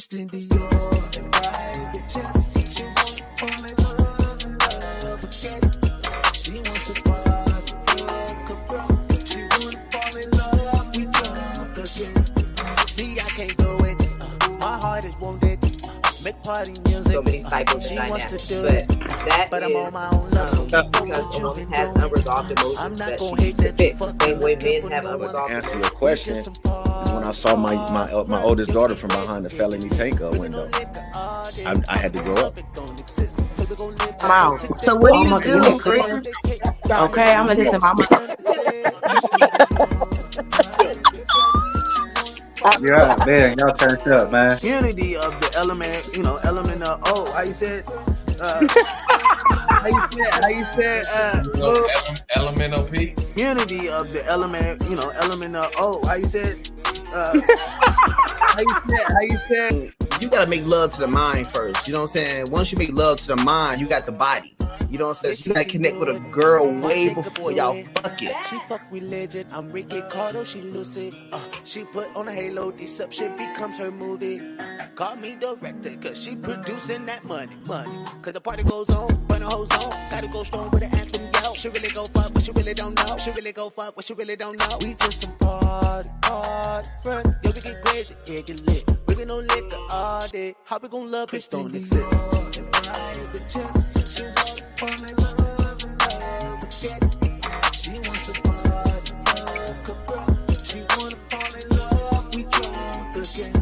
Christian Dior and private jets. She wants to fall in love again. She wants to party, fuck her bros. She wanna fall in love, we drunk again. See, I can't do it. My heart is wounded. Make party music. So many cycles and dynamics, but I'm on my own level. Because a woman has unresolved emotions that she needs to fix. The same way men have unresolved. Answer your question is when I saw my oldest daughter from behind the felony tank window. I had to grow up. Wow. So what do you do, Chris? Okay, I'm gonna listen to mama. Yeah, man, y'all turned up, man. Unity of the element, element of how you said? How you said? Element of P. Unity of the element, element of how you said? How you said? You gotta make love to the mind first. You know what I'm saying? Once you make love to the mind, you got the body. You know what I'm saying? So you gotta connect with a girl way before y'all fuck it. She fuck religion, I'm Ricky Cardo, she lucid. She put on a halo, deception becomes her movie. Call me director, cause she producing that money. Cause the party goes on, burn the hoes on. Gotta go strong with the anthem, yo. She really go fuck, but she really don't know. She really go fuck, but she really don't know. We just some party friends. Yo, we get crazy, yeah, get lit. We been on liquor all day. How we gon' love bitch don't exist? She wants to fall in love again. She wants to party, fuck her bros. She wanna fall in love, we drunk again.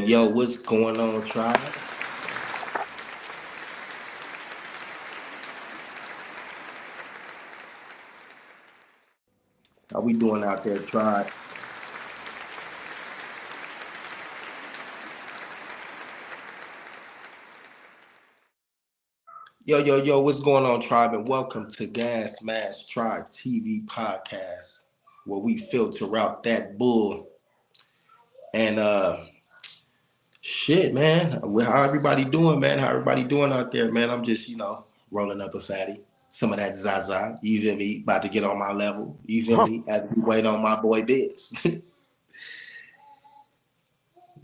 Yo, what's going on, Tribe? How we doing out there, Tribe? Yo, what's going on, Tribe? And welcome to Gasmasktribe TV podcast, where we filter out that bull. And shit, man. How everybody doing, man? How everybody doing out there, man? I'm just, rolling up a fatty. Some of that Zaza. You feel me? About to get on my level. You feel me? As we wait on my boy Biz.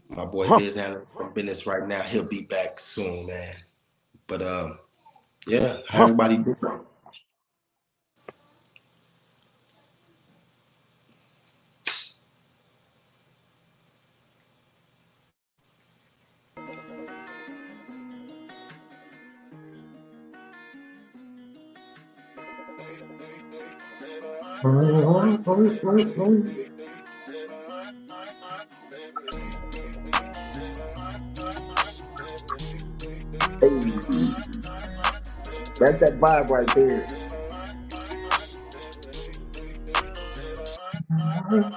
My boy Biz handling from business right now. He'll be back soon, man. But yeah, how everybody doing? That's that vibe right there.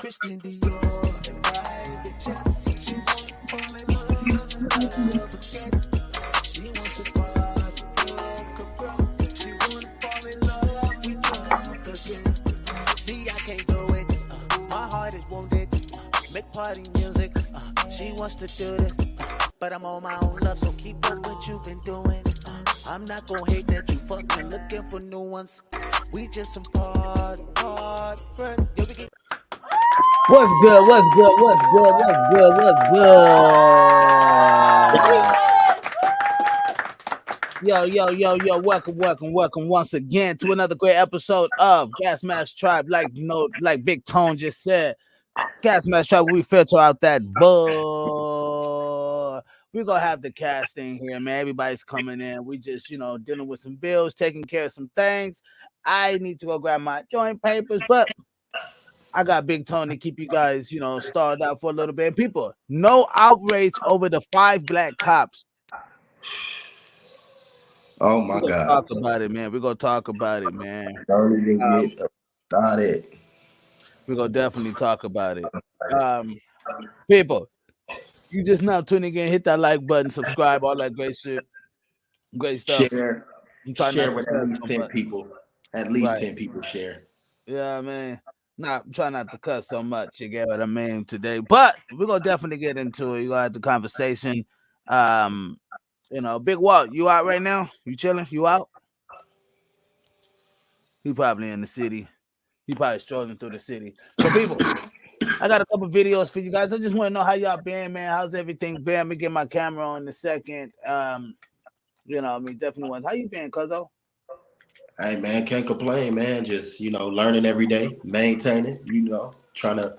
Christian Dior and private jets. She wants to fall in love again. She wants to party, fuck her bros. She wanna fall in love, we drunk again. See, I can't do it. My heart is wounded. Make party music. She wants to do this, but I'm on my own love, so keep up what you've been doing. I'm not gonna hate that you fucking looking for new ones. We just some party friends. Yo, we get What's good? Yo, welcome once again to another great episode of Gasmasktribe. Like Big Tone just said, Gasmasktribe, we filter out that bull. We're gonna have the casting here, man. Everybody's coming in. We just, dealing with some bills, taking care of some things. I need to go grab my joint papers, but I got Big Tone to keep you guys, started out for a little bit. And people, no outrage over the 5 black cops. Oh my God. Talk about it, man. We're gonna talk about it, man. Don't even get started. We're gonna definitely talk about it. People, you just now tuning in, hit that like button, subscribe, all that great shit. Great stuff. Share with at least 10 people. At least 10 people share. Yeah, I mean, try not to cuss so much. You get what I mean today, but we're gonna definitely get into it. You got the conversation. Um, Big Walt, you out right now? You chilling? You out? He probably in the city. He probably strolling through the city. So, people, I got a couple videos for you guys. I just want to know how y'all been, man. How's everything been? Let me get my camera on in a second. Definitely want. How you been, Cuzzo? Hey man, can't complain, man. Just learning every day, maintaining. Trying to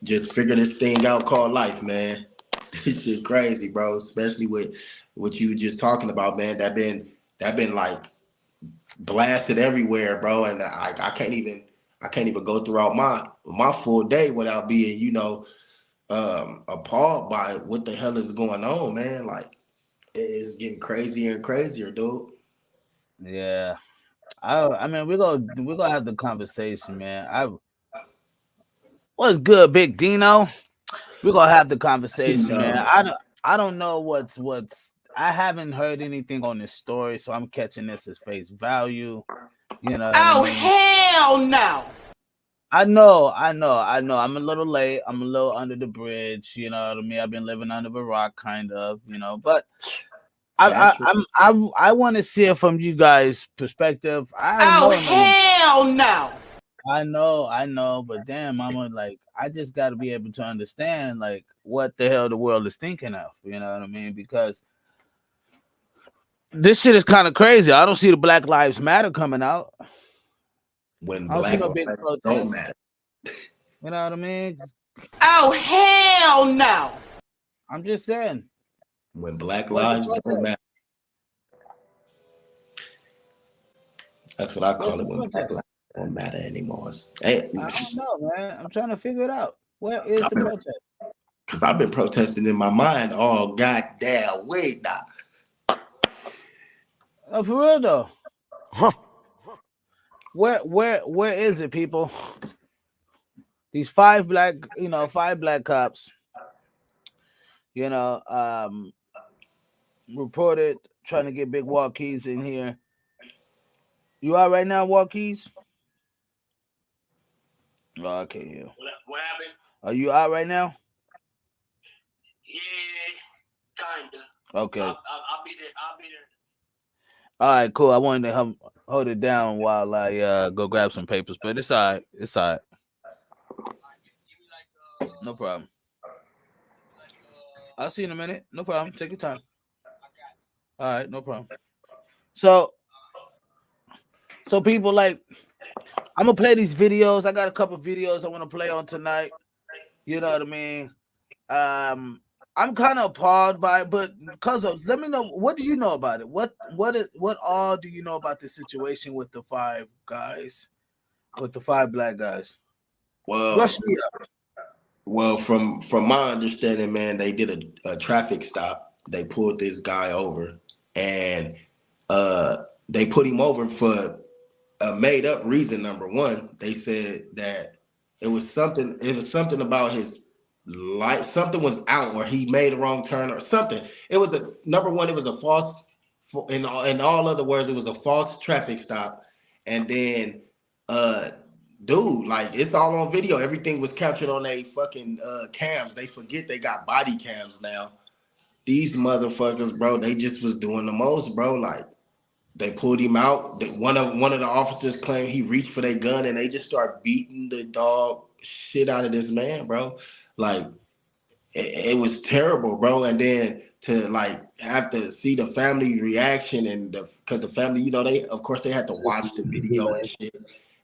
just figure this thing out called life, man. This shit crazy, bro. Especially with what you were just talking about, man. That been like blasted everywhere, bro. And I can't even go throughout my full day without being appalled by what the hell is going on, man. Like it's getting crazier and crazier, dude. Yeah. I mean, we're gonna have the conversation, man. What's good, Big Dino? We're gonna have the conversation, man. I don't know what's. I haven't heard anything on this story, so I'm catching this as face value. You know. Oh, hell no! I know. I'm a little late. I'm a little under the bridge. You know what I mean? I've been living under a rock, kind of. But I want to see it from you guys' perspective. Oh, hell no! I know, but damn, I just got to be able to understand like what the hell the world is thinking of. You know what I mean? Because this shit is kind of crazy. I don't see the Black Lives Matter coming out. When I don't see black no big lives don't protests. matter. You know what I mean? Oh, hell no! I'm just saying. When black Where's lives the don't matter. That's what I call Where's it the when black protest? lives don't matter anymore. I don't know, man. I'm trying to figure it out. Where is the protest? Because I've been protesting in my mind all goddamn week now. Oh, for real though. Huh. Where is it, people? These five black cops, reported trying to get Big Walkies in here. You all right now, Walkies? Oh, I can't hear. What happened? Are you out right now? Yeah, kinda. Okay. I'll be there. I'll be there. All right, cool. I wanted to hold it down while I go grab some papers, but it's all right. It's all right. No problem. I'll see you in a minute. No problem. Take your time. All right, no problem. So people, like, I'm gonna play these videos. I got a couple videos I want to play on tonight. You know what I mean? I'm kind of appalled by it, but let me know, what do you know about it? What all do you know about the situation with the five black guys? Rush me up. Well, from my understanding, man, they did a traffic stop. They pulled this guy over, and they put him over for a made up reason. Number one, they said that it was something about his light. Something was out, or he made a wrong turn, or something. It was number one. It was a false. In all other words, it was a false traffic stop, and then dude, like, it's all on video. Everything was captured on their fucking cams. They forget they got body cams now. These motherfuckers, bro, they just was doing the most, bro. Like, they pulled him out. One of the officers claimed he reached for their gun, and they just start beating the dog shit out of this man, bro. Like, it was terrible, bro. And then to like have to see the family reaction, and because the family, they had to watch the video and shit,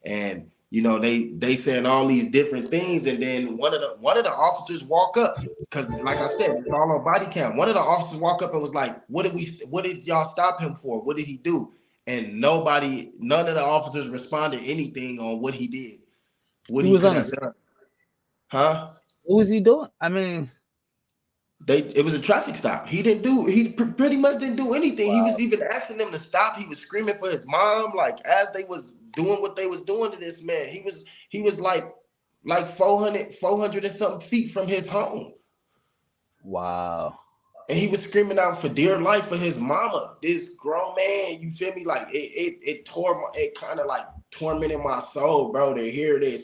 and they saying all these different things, and then one of the officers walk up, because like I said, it's all on body cam. One of the officers walk up and was like, what did y'all stop him for? What did he do? And none of the officers responded anything on what he did, what he could have done. Huh? What was he doing? I mean, it was a traffic stop. He pretty much didn't do anything. Wow. He was even asking them to stop. He was screaming for his mom, like, as they was doing what they was doing to this man. He was like 400 and something feet from his home. Wow. And he was screaming out for dear life for his mama. This grown man, you feel me? Like it kind of like tormented my soul, bro, to hear the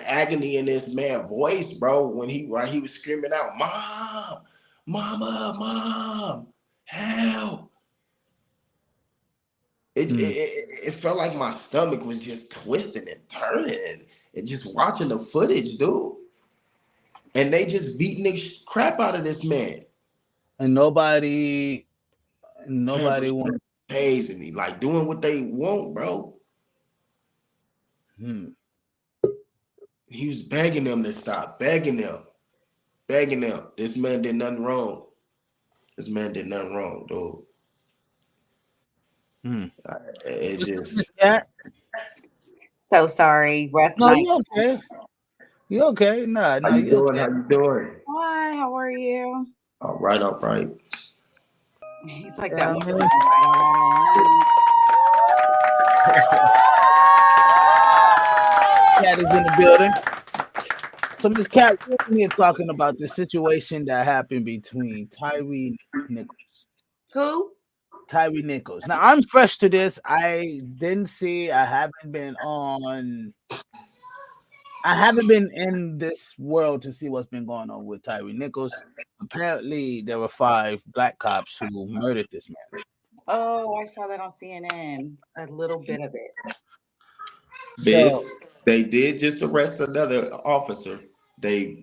agony in this man's voice, bro, when he was screaming out, "Mom, mama, mom, help." It felt like my stomach was just twisting and turning and just watching the footage, dude. And they just beating the crap out of this man. And nobody wants hazing me, like doing what they want, bro. He was begging them to stop, begging them. This man did nothing wrong. Dude. It just. So sorry. Rough No, night. you okay? You okay? Nah, How you doing? okay. How you doing? Hi, how are you? All right. He's like that. Cat is in the building. So Miss Cat, we're talking about the situation that happened between Tyre Nichols. Who? Tyre Nichols. Now I'm fresh to this. I haven't been in this world to see what's been going on with Tyre Nichols. Apparently, there were 5 black cops who murdered this man. Oh, I saw that on CNN. A little bit of it. They did just arrest another officer. They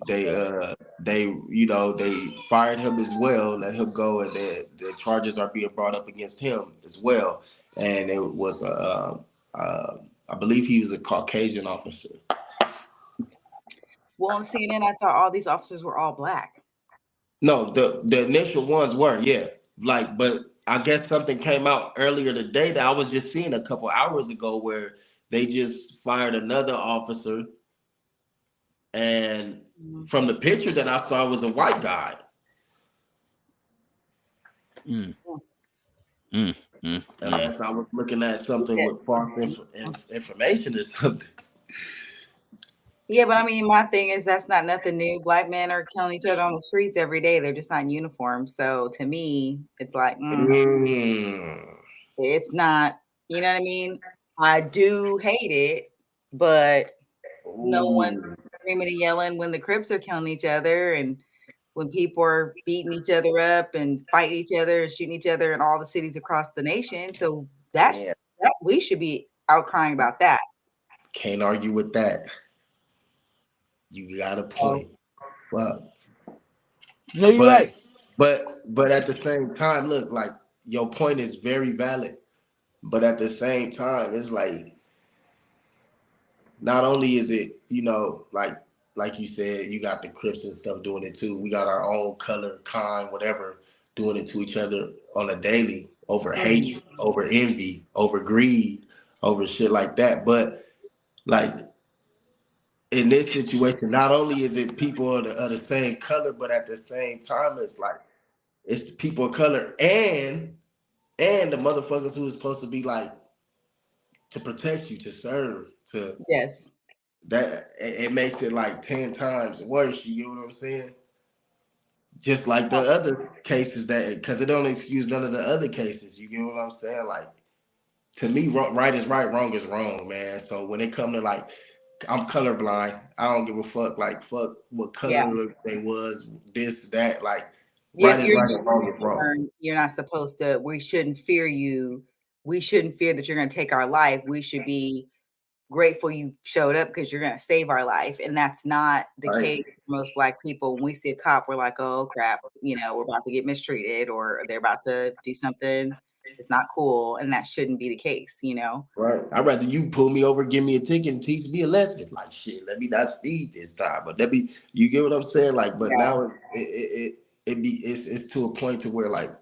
fired him as well, let him go, and the charges are being brought up against him as well. And it was I believe he was a Caucasian officer. Well, on CNN, I thought all these officers were all black. No, the initial ones were, yeah. But I guess something came out earlier today that I was just seeing a couple hours ago where they just fired another officer. And from the picture that I saw, it was a white guy. And I was looking at something with false information or something. Yeah, but I mean, my thing is that's not nothing new. Black men are killing each other on the streets every day. They're just not in uniform. So to me, it's like, it's not, you know what I mean? I do hate it, but no one's screaming and yelling when the Crips are killing each other and when people are beating each other up and fighting each other and shooting each other in all the cities across the nation. So that we should be outcrying about that. Can't argue with that. You got a point. Well, no, you're right. But at the same time, look, like your point is very valid. But at the same time, it's like not only is it, like you said, you got the Crips and stuff doing it too. We got our own color, kind, whatever, doing it to each other on a daily over hatred, over envy, over greed, over shit like that. But like in this situation, not only is it people of the same color, but at the same time, it's like it's the people of color and the motherfuckers who is supposed to be like to protect you, to serve, to that it makes it like 10 times worse. You get what I'm saying? Just like the other cases because it don't excuse none of the other cases. You get what I'm saying? Like to me, right is right, wrong is wrong, man. So when it come to like, I'm colorblind. I don't give a fuck. Like fuck what color they was, this, that. Like right is right, wrong is wrong. You're not supposed to. We shouldn't fear you. We shouldn't fear that you're going to take our life. We should be grateful you showed up because you're going to save our life. And that's not the case for most black people. When we see a cop, we're like, oh crap, we're about to get mistreated or they're about to do something. It's not cool. And that shouldn't be the case, Right. I'd rather you pull me over, give me a ticket and teach me a lesson. Like shit, let me not speed this time. But you get what I'm saying? Like, but now it's to a point to where like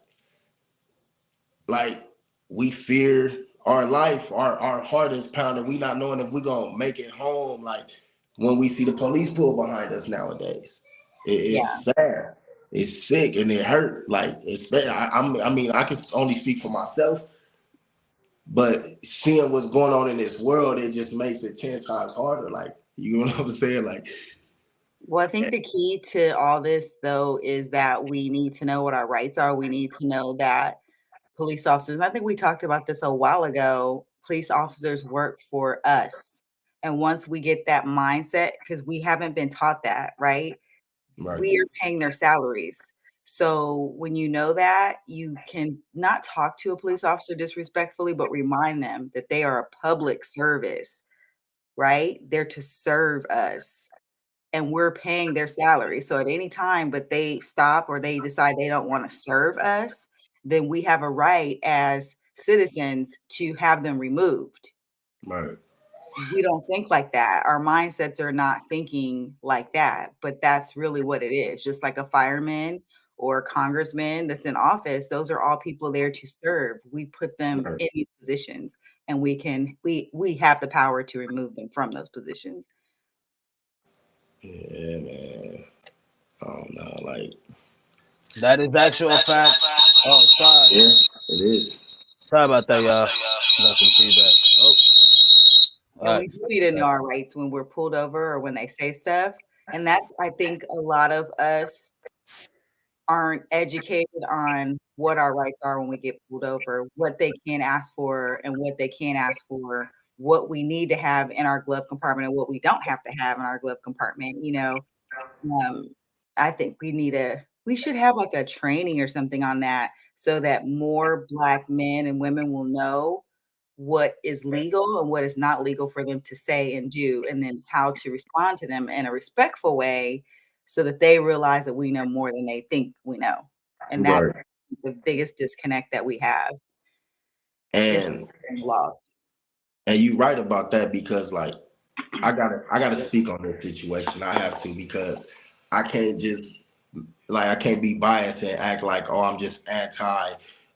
we fear our life, our heart is pounding. We not knowing if we're gonna make it home. Like when we see the police pull behind us nowadays, it's sad, it's sick, and it hurt. Like I can only speak for myself, but seeing what's going on in this world, it just makes it 10 times harder. Like you know what I'm saying? Like Well, I think the key to all this, though, is that we need to know what our rights are. We need to know that police officers, and I think we talked about this a while ago, police officers work for us. And once we get that mindset, because we haven't been taught that, right? Right. We are paying their salaries. So when you know that, you can not talk to a police officer disrespectfully, but remind them that they are a public service, right? They're to serve us and we're paying their salary. So at any time, but they stop or they decide they don't want to serve us, then we have a right as citizens to have them removed. Right. We don't think like that. Our mindsets are not thinking like that, but that's really what it is. Just like a fireman or a congressman that's in office, those are all people there to serve. We put them Right. in these positions and we have the power to remove them from those positions. Yeah, man. I don't know, like That is actual facts. Oh, sorry. yeah, it is. Sorry about that, y'all. Got some feedback. Oh. And All we right. do need to know our rights when we're pulled over or when they say stuff. And that's, I think, a lot of us aren't educated on what our rights are when we get pulled over, what they can ask for and what they can't ask for, what we need to have in our glove compartment and what we don't have to have in our glove compartment. Um, I think we should have like a training or something on that so that more Black men and women will know what is legal and what is not legal for them to say and do, and then how to respond to them in a respectful way so that they realize that we know more than they think we know. And that's Right. the biggest disconnect that we have is And laws. and you right about that because like I gotta speak on this situation. I have to because I can't just I can't be biased and act like, oh, I'm just anti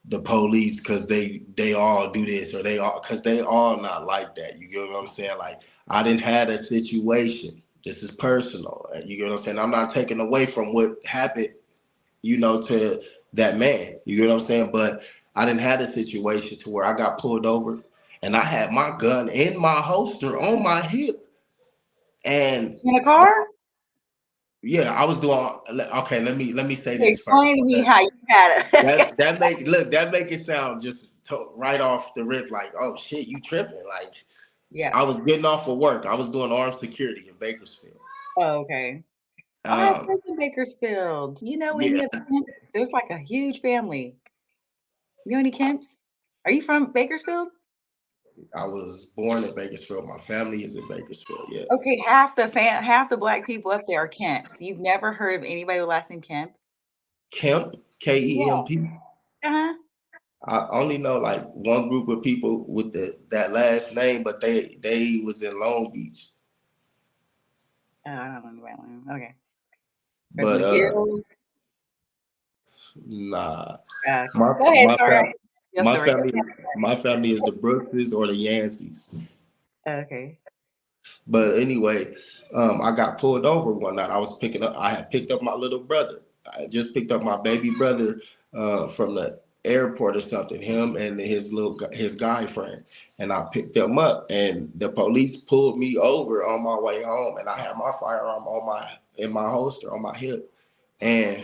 the police because they all do this or they all not like that. You get what I'm saying? Like I didn't have a situation. This is personal. And you get what I'm saying? I'm not taking away from what happened, to that man. You get what I'm saying? But I didn't have a situation to where I got pulled over and I had my gun in my holster on my hip. And In a car? yeah, I was doing okay. Let me say this first. Explain to me how you had it. That make it sound just right off the rip like, oh shit, you tripping. Like Yeah. I was getting off of work. I was doing armed security in Bakersfield. Oh, okay. I have friends in Bakersfield. You know any of the Kemps? There's like a huge family. You know any Kemps? Are you from Bakersfield? I was born in Bakersfield. My family is in Bakersfield. Yeah. Okay, half the Black people up there are Kemps. You've never heard of anybody with last name Kemp? Kemp, Kemp. Uh-huh. I only know like one group of people with that last name, but they was in Long Beach. Oh, I don't know about one. Okay. But McGill's? nah. Go ahead, sorry. My family is the Brookses or the Yanceys. Okay. But anyway, I got pulled over one night. I had picked up my little brother. I just picked up my baby brother from the airport or something, him and his guy friend. And I picked them up and the police pulled me over on my way home and I had my firearm in my holster on my hip. And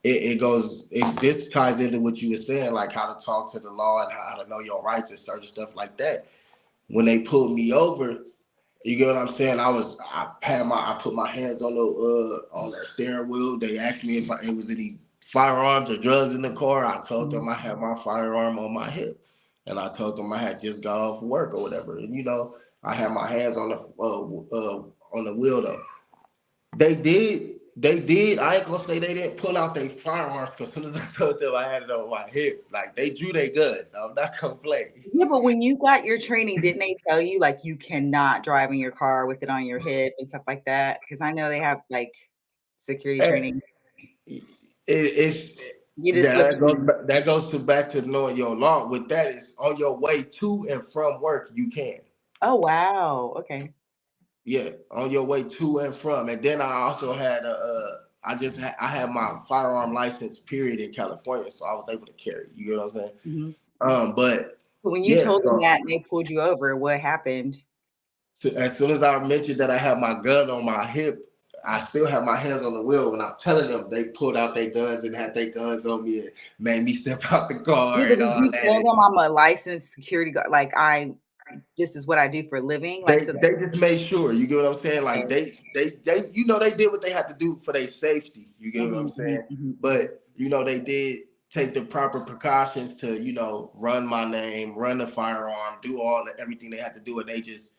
this ties into what you were saying, like how to talk to the law and how to know your rights and certain stuff like that. When they pulled me over, you get what I'm saying? I put my hands on the steering wheel. They asked me if it was any firearms or drugs in the car. I told them I had my firearm on my hip, and I told them I had just got off work or whatever. And I had my hands on the wheel though. They did. I ain't gonna say they didn't pull out their firearms because as soon as I told them I had it on my hip, like they drew their guns. So I'm not gonna play. Yeah, but when you got your training, didn't they tell you like you cannot drive in your car with it on your hip and stuff like that? Because I know they have like security training. That goes back to knowing your law. With that, is on your way to and from work, you can. Oh wow. Okay. Yeah, on your way to and from. And then I also had I had my firearm license period in California, so I was able to carry. You know what I'm saying? Mm-hmm. But when you told them that and they pulled you over, what happened? So as soon as I mentioned that I had my gun on my hip, I still have my hands on the wheel when I'm telling them. They pulled out their guns and had their guns on me and made me step out the car Yeah, but and did all you tell that. them I'm a licensed security guard? Like this is what I do for a living. Like so. They just made sure. You get what I'm saying? Like they you know they did what they had to do for their safety. You get what I'm saying? But you know they did take the proper precautions to run my name, run the firearm, do everything they had to do, and they just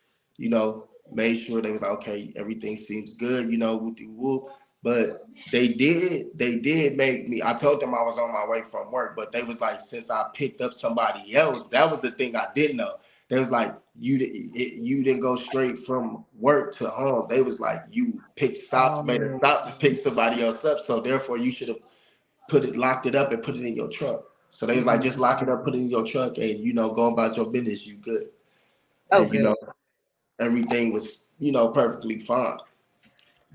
made sure they was like, okay, everything seems good. Whoop de whoop. But they did make me. I told them I was on my way from work, but they was like, since I picked up somebody else, that was the thing I didn't know. They was like, you didn't go straight from work to home. They was like, you made a stop to pick somebody else up, so therefore you should have locked it up and put it in your truck. So they was like, just lock it up, put it in your truck, and go about your business. You good? And good. Everything was perfectly fine.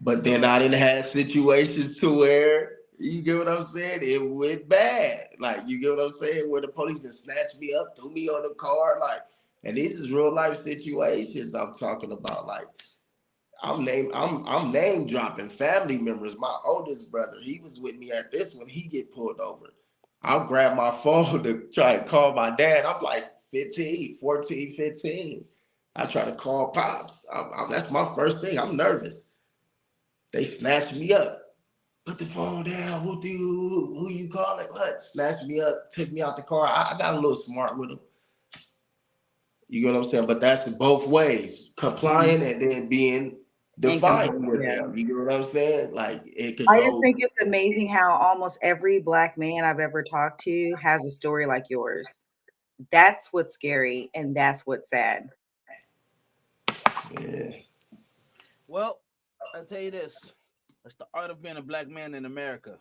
But then I didn't have situations to where, you get what I'm saying, it went bad. Like, you get what I'm saying, where the police just snatched me up, threw me on the car, like, and these is real life situations I'm talking about. Like, I'm name dropping family members. My oldest brother, he was with me at this when he get pulled over. I'll grab my phone to try and call my dad. I'm like 14, 15. I try to call Pops. That's my first thing. I'm nervous. They snatched me up. Put the phone down. Who you calling? What? Snatched me up, took me out the car. I got a little smart with them. You get what I'm saying? But that's both ways. Complying and then being defiant with them. You get what I'm saying? Like, it could I go. just think it's amazing how almost every Black man I've ever talked to has a story like yours. That's what's scary, and that's what's sad. Yeah. Well, I'll tell you this. It's the art of being a Black man in America.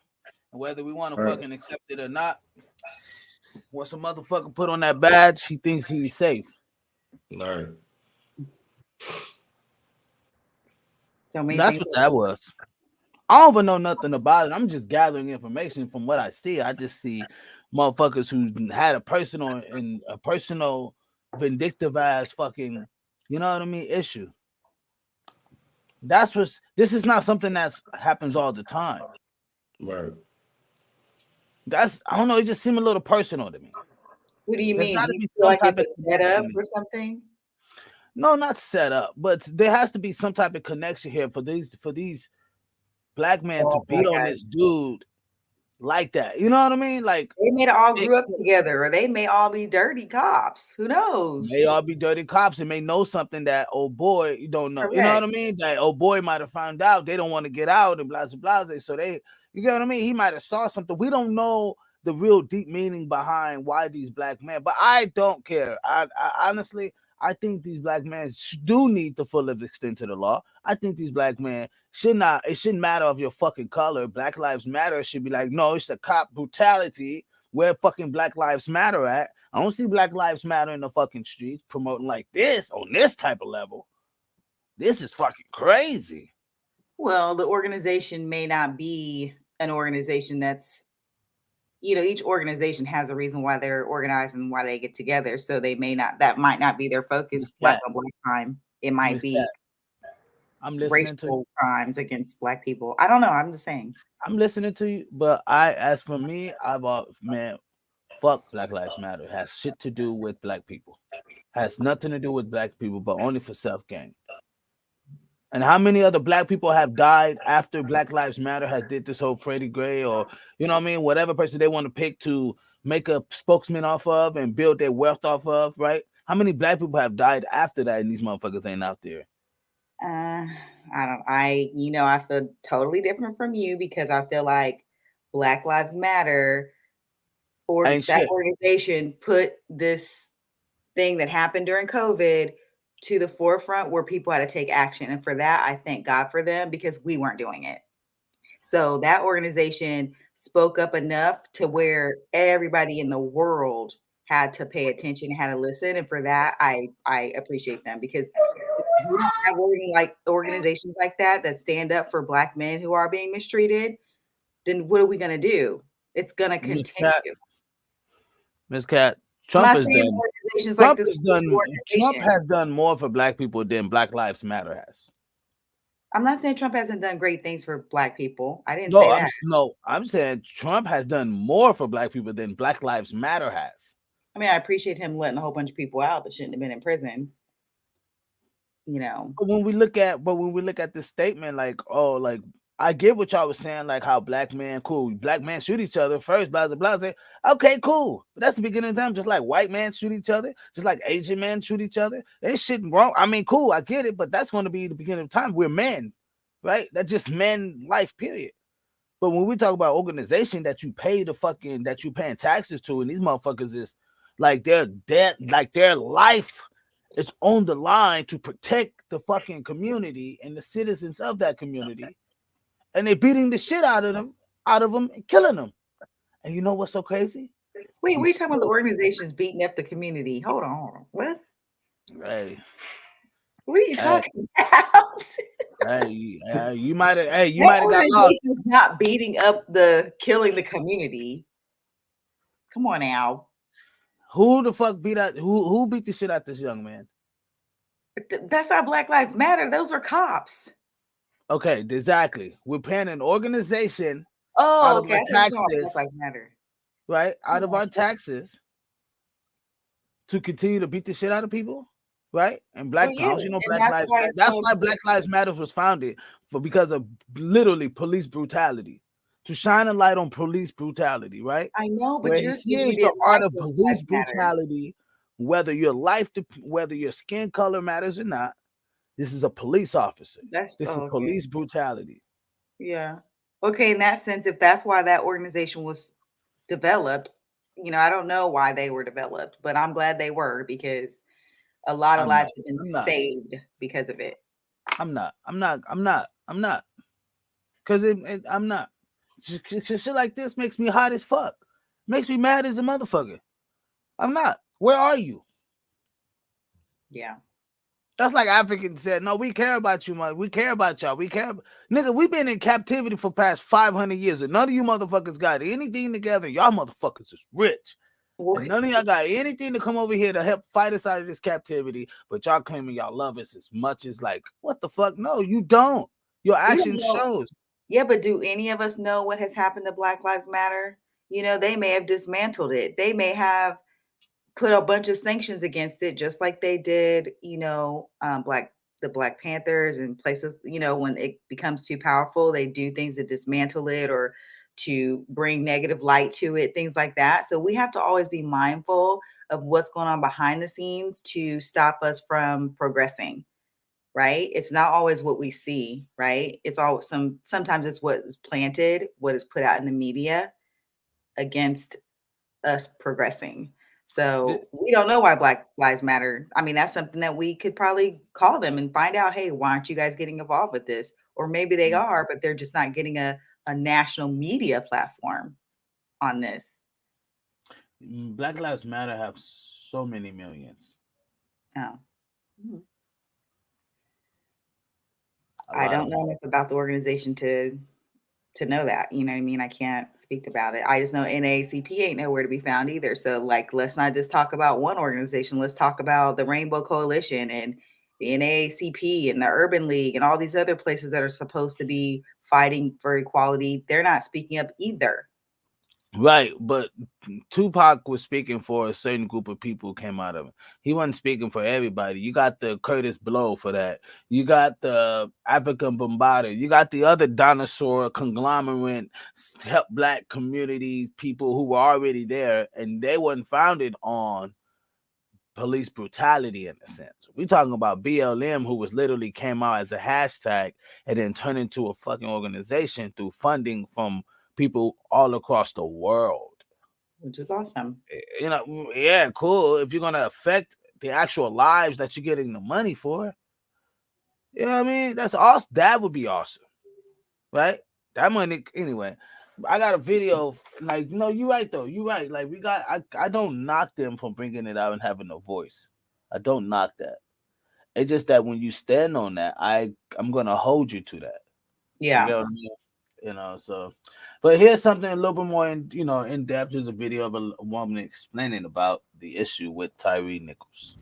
And whether we want to fucking accept it or not, once a motherfucker put on that badge, he thinks he's safe. Right. So many That's things what that was. I don't even know nothing about it. I'm just gathering information from what I see. I just see motherfuckers who had a personal vindictive ass fucking, you know what I mean, issue. This is not something that happens all the time. Right. I don't know, it just seemed a little personal to me. What do you mean? Do you feel like it's a setup or something? No, not set up, but there has to be some type of connection here for these Black men to beat on this dude like that. You know what I mean? Like, they may all grew up together, or they may all be dirty cops. Who knows? May all be dirty cops and may know something that old boy you don't know. Correct. You know what I mean? That old boy might have found out. They don't want to get out and blah blah blah. So you get what I mean? He might have saw something. We don't know the real deep meaning behind why these Black men. But I don't care. I honestly, I think these Black men do need the full extent of the law. I think these Black men it shouldn't matter of your fucking color. Black Lives Matter should be like, no, it's a cop brutality. Where fucking Black Lives Matter at? I don't see Black Lives Matter in the fucking streets promoting like this on this type of level. This is fucking crazy. Well, the organization may not be an organization that's, each organization has a reason why they're organized and why they get together. So that might not be their focus. Black on Black crime. It might be I'm listening to crimes against Black people. I don't know. I'm just saying. I'm listening to you, but as for me, fuck Black Lives Matter. It has shit to do with Black people. Has nothing to do with Black people, but only for self-gain. And how many other Black people have died after Black Lives Matter has did this whole Freddie Gray or, you know what I mean, whatever person they want to pick to make a spokesman off of and build their wealth off of, right? How many Black people have died after that and these motherfuckers ain't out there? I feel totally different from you because I feel like Black Lives Matter or that organization put this thing that happened during COVID to the forefront where people had to take action. And for that, I thank God for them because we weren't doing it. So that organization spoke up enough to where everybody in the world had to pay attention, had to listen. And for that, I appreciate them because we don't have organizations like that stand up for Black men who are being mistreated. Then what are we going to do? It's going to continue. Ms. Cat, Trump has done more for Black people than Black Lives Matter has. I'm not saying Trump hasn't done great things for Black people. I didn't say that. I'm saying Trump has done more for Black people than Black Lives Matter has. I mean, I appreciate him letting a whole bunch of people out that shouldn't have been in prison. You know, But when we look at this statement, like, oh, like I get what y'all was saying, like how black men shoot each other first, blah blah blah. Say, okay, cool. But that's the beginning of time, just like white men shoot each other, just like Asian men shoot each other. Ain't shit wrong. I mean, cool, I get it, but that's going to be the beginning of time. We're men, right? That's just men life, period. But when we talk about organization that you pay that you paying taxes to, and these motherfuckers is like their debt, like their life is on the line to protect the fucking community and the citizens of that community, and they're beating the shit out of them and killing them. And you know what's so crazy? Wait, we talking about the organizations beating up the community. Hold on. What? Hey. What are you talking about? You might have got lost. Not beating up killing the community. Come on now. Who the fuck who beat the shit out this young man? That's not Black Lives Matter. Those are cops. Okay, exactly. We're paying an organization out of our taxes, Black Lives Matter. Right? Out of our taxes to continue to beat the shit out of people, right? And Black Lives, that's why Black Lives Matter was founded, because of literally police brutality. To shine a light on police brutality, right? I know, but here's the art of police brutality, whether your skin color matters or not. This is a police officer. This is police brutality. Yeah. Okay, in that sense, if that's why that organization was developed, I don't know why they were developed, but I'm glad they were, because a lot of lives have been saved because of it. I'm not. Because I'm not. Shit like this makes me hot as fuck. Makes me mad as a motherfucker. I'm not. Where are you? Yeah. That's like Africans said, no, we care about you, man. We care about y'all. Nigga, we've been in captivity for past 500 years, and none of you motherfuckers got anything together. Y'all motherfuckers is rich. And none of y'all got anything to come over here to help fight us out of this captivity, but y'all claiming y'all love us as much as, like, what the fuck? No, you don't. Your action shows. Yeah, but do any of us know what has happened to Black Lives Matter? They may have dismantled it. They may have put a bunch of sanctions against it, just like they did, the Black Panthers and places, when it becomes too powerful, they do things to dismantle it or to bring negative light to it, things like that. So we have to always be mindful of what's going on behind the scenes to stop us from progressing, right? It's not always what we see, right? It's always sometimes it's what is planted, what is put out in the media against us progressing. So we don't know why Black Lives Matter. I mean, that's something that we could probably call them and find out, hey, why aren't you guys getting involved with this? Or maybe they are, but they're just not getting a national media platform on this. Black Lives Matter have so many millions. Oh. I don't know enough about the organization to know that, you know what I mean? I can't speak about it. I just know NAACP ain't nowhere to be found either. So, like, let's not just talk about one organization. Let's talk about the Rainbow Coalition and the NAACP and the Urban League and all these other places that are supposed to be fighting for equality. They're not speaking up either. Right, but Tupac was speaking for a certain group of people who came out of it. He wasn't speaking for everybody. You got the Curtis Blow for that. You got the African Bombardment. You got the other dinosaur conglomerate, help Black community people who were already there, and they weren't founded on police brutality in a sense. We're talking about BLM, who was literally came out as a hashtag and then turned into a fucking organization through funding from people all across the world, which is awesome. Yeah, cool. If you're gonna affect the actual lives that you're getting the money for, you know what I mean? That's awesome. That would be awesome, right? That money, anyway. I got a video, like, no, you're right though. You're right. Like, I don't knock them from bringing it out and having a voice. I don't knock that. It's just that when you stand on that, I'm gonna hold you to that. Yeah. You know what I mean? So, but here's something a little bit more in depth. There's a video of a woman explaining about the issue with Tyre Nichols.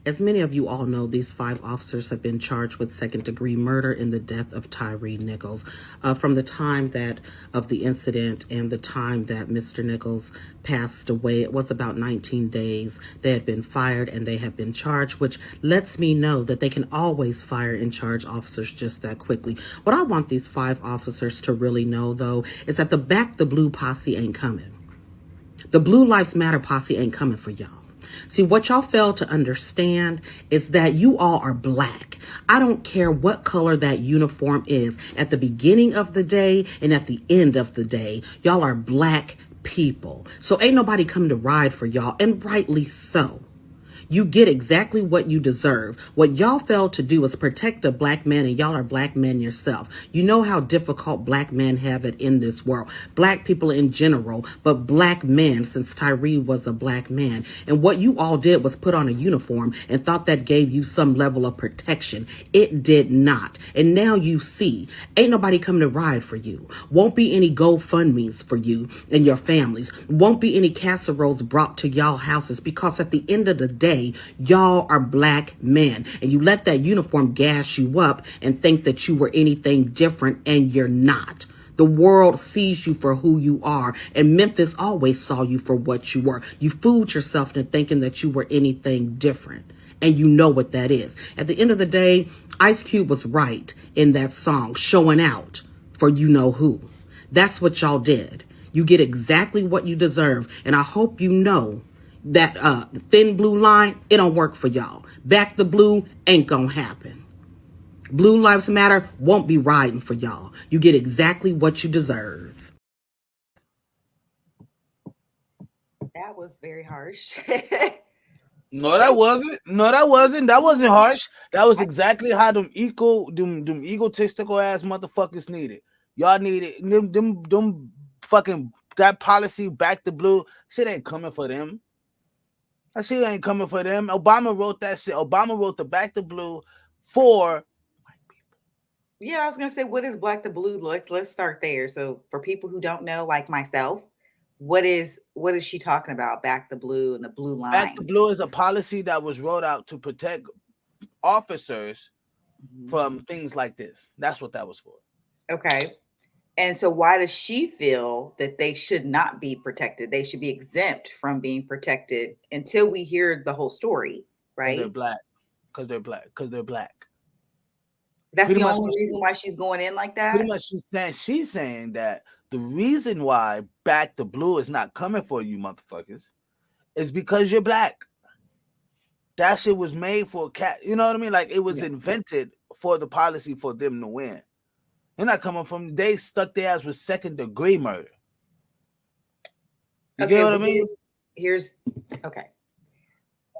As many of you all know, these 5 officers have been charged with second-degree murder in the death of Tyre Nichols. From the time of the incident and the time that Mr. Nichols passed away, it was about 19 days. They had been fired and they have been charged, which lets me know that they can always fire and charge officers just that quickly. What I want these 5 officers to really know, though, is that the Back the Blue posse ain't coming. The Blue Lives Matter posse ain't coming for y'all. See, what y'all fail to understand is that you all are black. I don't care what color that uniform is. At the beginning of the day and at the end of the day, y'all are black people. So ain't nobody coming to ride for y'all, and rightly so. You get exactly what you deserve. What y'all failed to do is protect a black man, and y'all are black men yourself. You know how difficult black men have it in this world. Black people in general, but black men, since Tyre was a black man. And what you all did was put on a uniform and thought that gave you some level of protection. It did not. And now you see, ain't nobody coming to ride for you. Won't be any GoFundMes for you and your families. Won't be any casseroles brought to y'all houses, because at the end of the day, y'all are black men, and you let that uniform gas you up and think that you were anything different, and you're not. The world sees you for who you are, and Memphis always saw you for what you were. You fooled yourself into thinking that you were anything different, and you know what that is. At the end of the day, Ice Cube was right in that song, showing out for you know who. That's what y'all did. You get exactly what you deserve, and I hope you know that thin blue line, it don't work for y'all. Back the blue ain't gonna happen. Blue Lives Matter won't be riding for y'all. You get exactly what you deserve. That was very harsh. No, that wasn't. No, that wasn't. That wasn't harsh. That was exactly how them egotistical ass motherfuckers needed. Y'all needed them fucking that policy back the blue. Shit ain't coming for them. That shit ain't coming for them. Obama wrote that shit. Obama wrote the Back the Blue for white people. Yeah, I was gonna say, what is Black the Blue? Let's start there. So for people who don't know, like myself, what is she talking about? Back the Blue and the blue line. Back the Blue is a policy that was wrote out to protect officers from things like this. That's what that was for. Okay. And so why does she feel that they should not be protected? They should be exempt from being protected until we hear the whole story, right? They're black. Because they're black. Because they're black. That's pretty the only reason why she's going in like that? Pretty much she's saying that the reason why Back the Blue is not coming for you motherfuckers is because you're black. That shit was made for cat. You know what I mean? Like, it was invented for the policy for them to win. They're not coming from, they stuck their ass with second-degree murder. You get what I mean? Okay.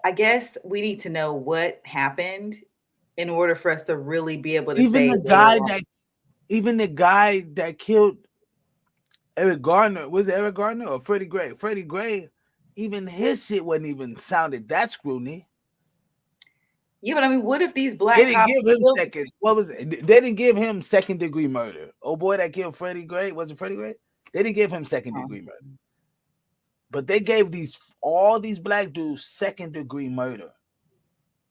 I guess we need to know what happened in order for us to really be able to say. Even the guy that killed Eric Garner, was it Eric Garner or Freddie Gray? Freddie Gray, even his shit wasn't even sounded that scrutiny. Yeah, but I mean, what if these black cops they didn't give him second-degree murder. Oh boy, that killed Freddie Gray. Was it Freddie Gray? They didn't give him second-degree murder. But they gave all these black dudes second-degree murder.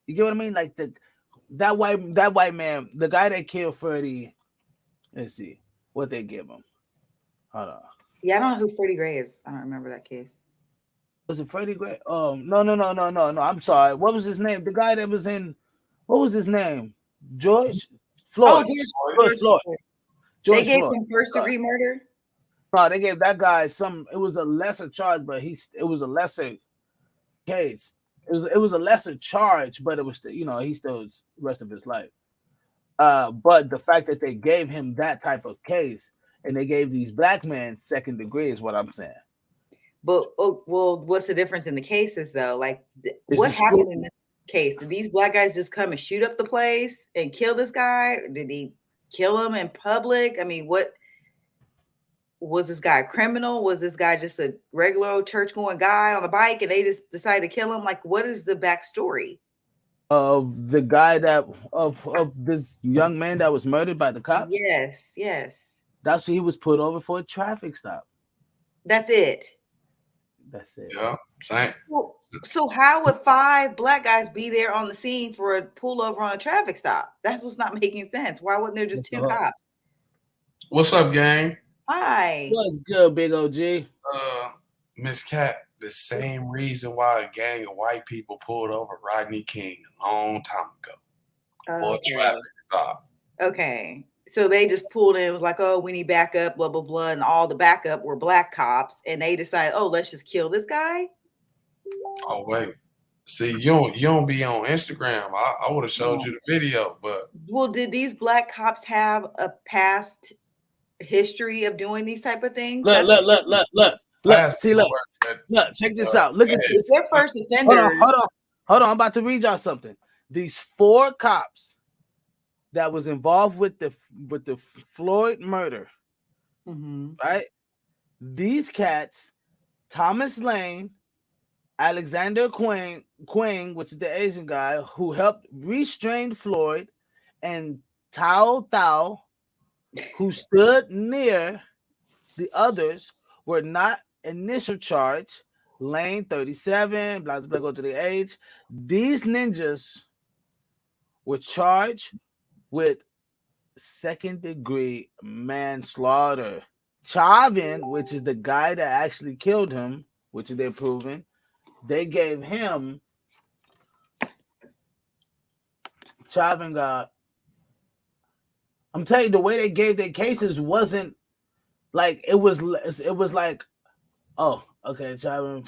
You get what I mean? Like that white man, the guy that killed Freddie. Let's see what they give him. Hold on. Yeah, I don't know who Freddie Gray is. I don't remember that case. Was it Freddie Gray? No. I'm sorry. What was his name? The guy that was in. What was his name? George Floyd. George Floyd. They gave him first-degree murder. No, they gave that guy some. It was a lesser charge, but it was a lesser case. It was a lesser charge, but it was he still the rest of his life. But the fact that they gave him that type of case and they gave these black men second degree is what I'm saying. But what's the difference in the cases though? Like, what happened in this case? Did these black guys just come and shoot up the place and kill this guy? Or did he kill him in public? I mean, what was this guy a criminal? Was this guy just a regular old church-going guy on a bike and they just decided to kill him? Like, what is the backstory of the guy of this young man that was murdered by the cops? Yes. That's what he was put over for a traffic stop. That's it. That's it. Yeah, same. Well, so how would 5 black guys be there on the scene for a pullover on a traffic stop? That's what's not making sense. Why wouldn't there just 2 cops? What's up, gang? Hi. What's good, big OG? Miss Cat, the same reason why a gang of white people pulled over Rodney King a long time ago for a traffic stop. Okay. So they just pulled in, it was like, oh, we need backup, blah, blah, blah. And all the backup were black cops. And they decided, oh, let's just kill this guy. Oh, wait. See, you don't be on Instagram. I would have showed you the video, but well, did these black cops have a past history of doing these type of things? Look. See, look. Check this out. Look at this. It's their first offender. Hold on. I'm about to read y'all something. These 4 cops that was involved with the Floyd murder, right? These cats, Thomas Lane, Alexander Quang, which is the Asian guy who helped restrain Floyd, and Tao Thao, who stood near the others, were not initial charge. Lane 37, blah blah, go to the age. These ninjas were charged with 2nd-degree manslaughter. Chavin, which is the guy that actually killed him, which they're proving, they gave him. Chavin got. I'm telling you, the way they gave their cases wasn't like it was like, oh, okay, Chavin.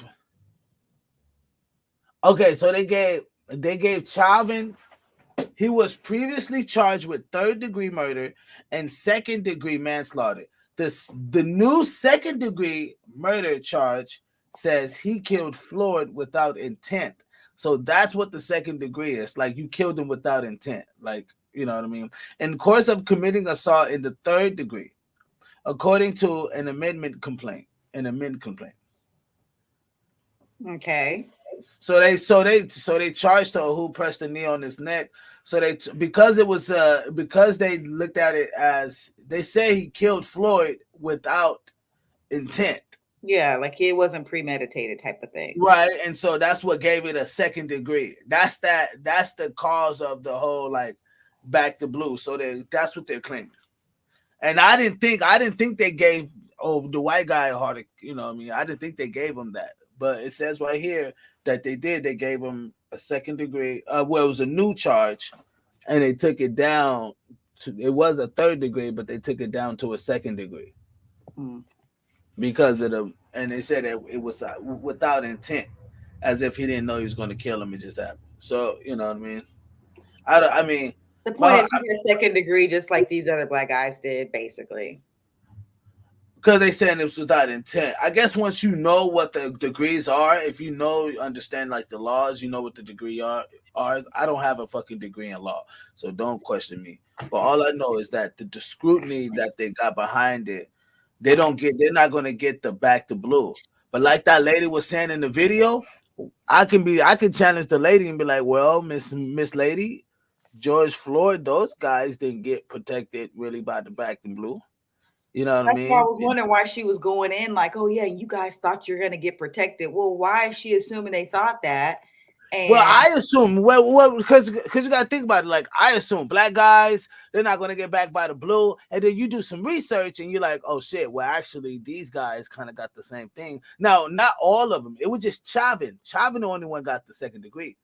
Okay, so they gave Chavin. He was previously charged with 3rd-degree murder and 2nd-degree manslaughter. The new 2nd-degree murder charge says he killed Floyd without intent. So that's what the 2nd-degree is. Like, you killed him without intent. Like, you know what I mean? In the course of committing assault in the 3rd degree, according to an amendment complaint. Okay. So they charged her who pressed the knee on his neck. So because they looked at it as, they say he killed Floyd without intent. Yeah, like it wasn't premeditated type of thing. Right. And so that's what gave it a 2nd degree. That's the cause of the whole like back to blue. So that's what they're claiming. And I didn't think they gave the white guy a heart, you know what I mean? I didn't think they gave him that. But it says right here that they did. They gave him a 2nd degree. Well, it was a new charge, and they took it down to, it was a 3rd degree, but they took it down to a 2nd degree because of and they said that it was without intent, as if he didn't know he was going to kill him. It just happened. So you know what I mean? I mean, the point is he had 2nd degree, just like these other black guys did, basically. Because they saying it was without intent. I guess once you know what the degrees are, if you understand like the laws, you know what the degree are. I don't have a fucking degree in law, so don't question me. But all I know is that the scrutiny that they got behind it, they're not gonna get the back to blue. But like that lady was saying in the video, I can challenge the lady and be like, well, Miss Lady, George Floyd, those guys didn't get protected really by the back and blue. You know what I mean? That's why I was wondering why she was going in like, oh yeah, you guys thought you're gonna get protected. Well, why is she assuming they thought that? And well, I assume because you gotta think about it. Like, I assume black guys, they're not gonna get back by the blue, and then you do some research and you're like, oh shit, well actually these guys kind of got the same thing. Now, not all of them. It was just Chavin. Chavin the only one got the 2nd degree.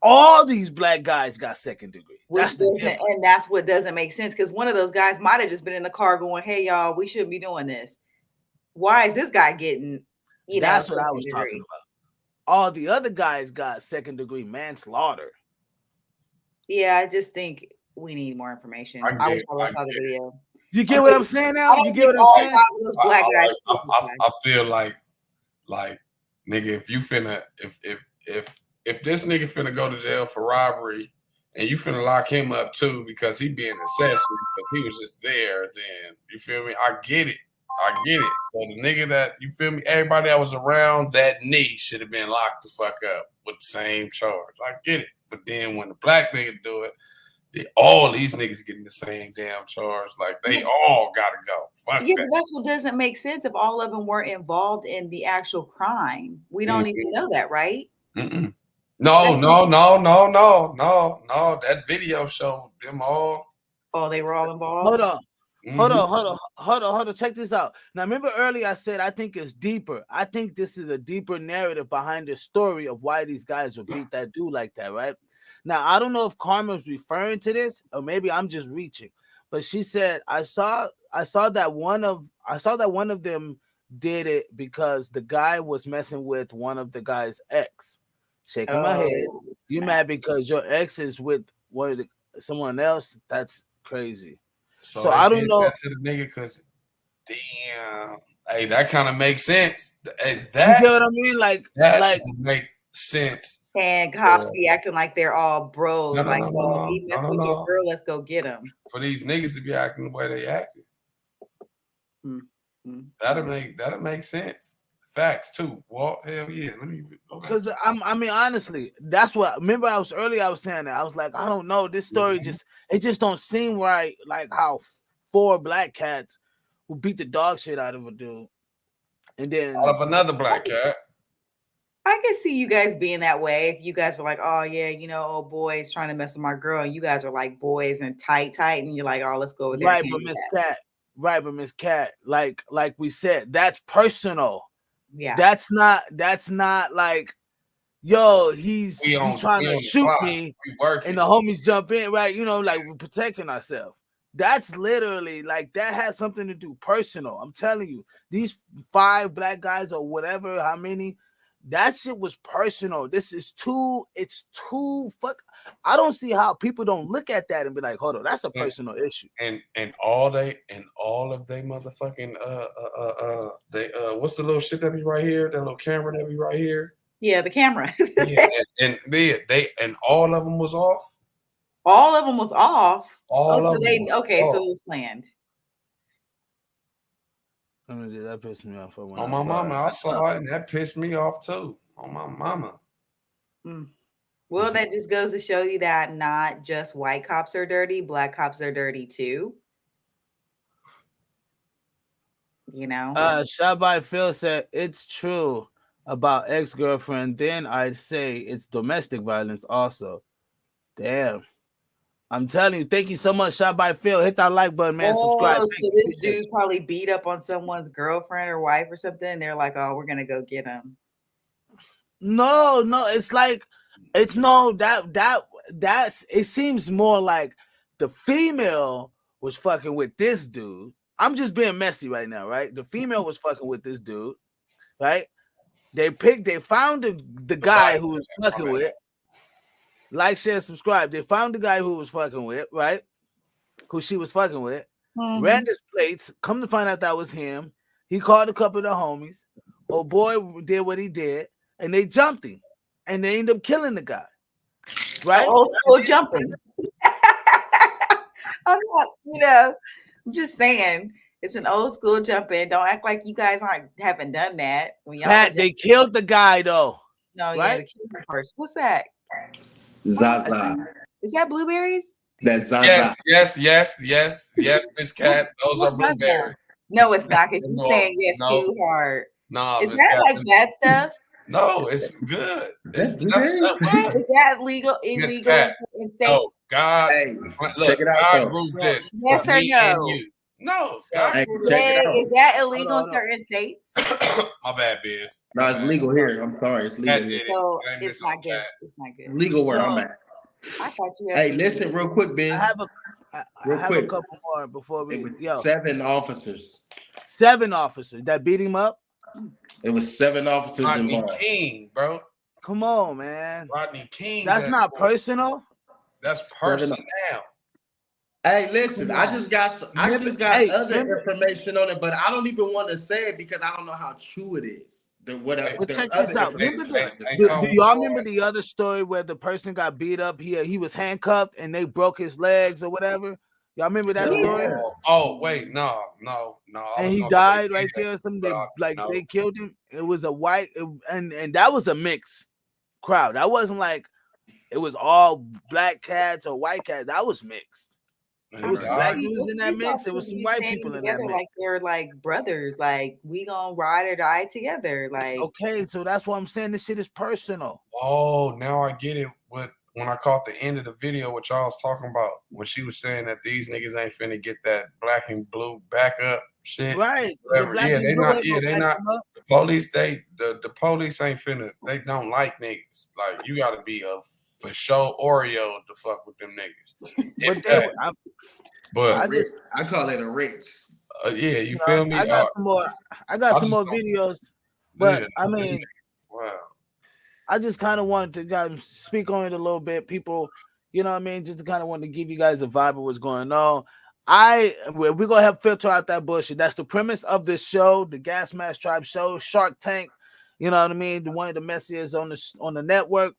All these black guys got 2nd degree. And that's what doesn't make sense, because one of those guys might have just been in the car going, hey y'all, we shouldn't be doing this. Why is this guy getting, that's what I was talking about. All the other guys got 2nd degree manslaughter. Yeah, I just think we need more information. I wish I saw the video. You get what I'm saying now? You get what I'm saying? Black guys I feel like nigga, if you finna if this nigga finna go to jail for robbery and you finna lock him up too because he being accessory because he was just there, then you feel me? I get it. So the nigga that, you feel me, everybody that was around that knee should have been locked the fuck up with the same charge. I get it. But then when the black nigga do it, all these niggas getting the same damn charge. Like they all gotta go. Fuck Yeah, that. but that's what doesn't make sense if all of them were involved in the actual crime. We don't even know that, right? No. That video showed them all. Oh, they were all involved. Hold on. Check this out. Now, remember earlier I said I think it's deeper. I think this is a deeper narrative behind the story of why these guys would beat that dude like that, right? Now, I don't know if Karma's referring to this, or maybe I'm just reaching. But she said, I saw that one of them did it because the guy was messing with one of the guy's ex. Shaking my head. You mad because your ex is with someone else? That's crazy. So I don't know to the nigga because damn, hey, that kind of makes sense. Hey, you get what I mean? Like make sense. And cops be acting like they're all bros. He messed with your girl, let's go get him. For these niggas to be acting the way they acted, that'll make sense. Facts too. Well, hell yeah. Let me because I mean honestly, that's what remember I was saying that. I was like, I don't know. This story just don't seem right. Like how 4 black cats who beat the dog shit out of a dude. And then out of another black cat. I can see you guys being that way. If you guys were like, oh yeah, old boy's trying to mess with my girl, and you guys are like boys and tight, and you're like, oh, let's go with right, but Miss Cat, like we said, that's personal. Yeah, that's not like, yo, he's trying to shoot me, and the homies jump in, right? Like we're protecting ourselves. That's literally like that has something to do personal. I'm telling you, these 5 black guys or whatever, how many. That shit was personal. It's too fuck. I don't see how people don't look at that and be like, hold on, that's a personal issue. And all of they motherfucking what's the little shit that be right here? That little camera that be right here? Yeah, the camera. and all of them was off. All of them was off. So it was planned. That pissed me off. On my mama, I saw it, and that pissed me off too. On my mama. Well, that just goes to show you that not just white cops are dirty, black cops are dirty too. Shot by Phil said it's true about ex-girlfriend. Then I'd say it's domestic violence also. Damn. I'm telling you, thank you so much. Shot by Phil. Hit that like button, man. Subscribe. So this dude probably beat up on someone's girlfriend or wife or something. And they're like, oh, we're gonna go get him. No, it's like that's it seems more like the female was fucking with this dude. I'm just being messy right now, right? The female was fucking with this dude, right? They found the guy who was fucking with. Like, share, subscribe. They found the guy who was fucking with, right? Who she was fucking with. Ran his plates. Come to find out that was him. He called a couple of the homies. Oh boy did what he did, and they jumped him, and they ended up killing the guy. Right? Old school jumping. I'm not, I'm just saying it's an old school jumping. Don't act like you guys haven't done that. Pat, they killed the guy though. No, right? Yeah, the killer first. What's that? Zaza. Is that blueberries? That's Zaza. Yes, Miss Cat. Those are blueberries. No, it's not. Because you're saying yes too hard. No, is that like bad stuff? No, it's good. Is that legal? Illegal? No, God. Hey, look, check it out. God grew this. Yes or no? No. Check it out. Is that illegal in certain states? My bad, Biz. No, it's legal here. I'm sorry, it's legal here. So it's not good. It's not good. Legal where I'm at. I thought you. Hey, listen, real quick, Biz. I have a couple more before we. 7 officers. 7 officers that beat him up. It was 7 officers Rodney involved. King, bro. Come on, man. Rodney King. That's not personal. That's personal. Hey, listen, I just got other information on it, but I don't even want to say it because I don't know how true it is. Check this out. Do y'all remember the other story where the person got beat up? He was handcuffed and they broke his legs or whatever. Y'all remember that story? Oh wait, no. And he died right there or something. They killed him. It was a white and that was a mixed crowd. That wasn't like it was all black cats or white cats. That was mixed. It was some black You- dudes in that you saw mix. There was two some dudes white standing people in that together mix. like they're like brothers. Like we gonna ride or die together. Like Okay, so that's why I'm saying this shit is personal. Oh, now I get it. But when I caught the end of the video, what y'all was talking about, when she was saying that these niggas ain't finna get that black and blue backup shit. Right. Whatever. Yeah, they not. Yeah, they not. The The police. The police ain't finna. They don't like niggas. Like you got to be a for sure Oreo to fuck with them niggas. But they, but I call it a Ritz. Yeah, you feel me? I got some more. I got some more videos, but yeah, I mean, wow. I just kind of wanted to guys speak on it a little bit, people. You know what I mean? Just to kind of want to give you guys a vibe of what's going on. We're gonna help filter out that bullshit. That's the premise of this show, the Gasmasktribe show, Shark Tank. You know what I mean? One of the messiest on the network.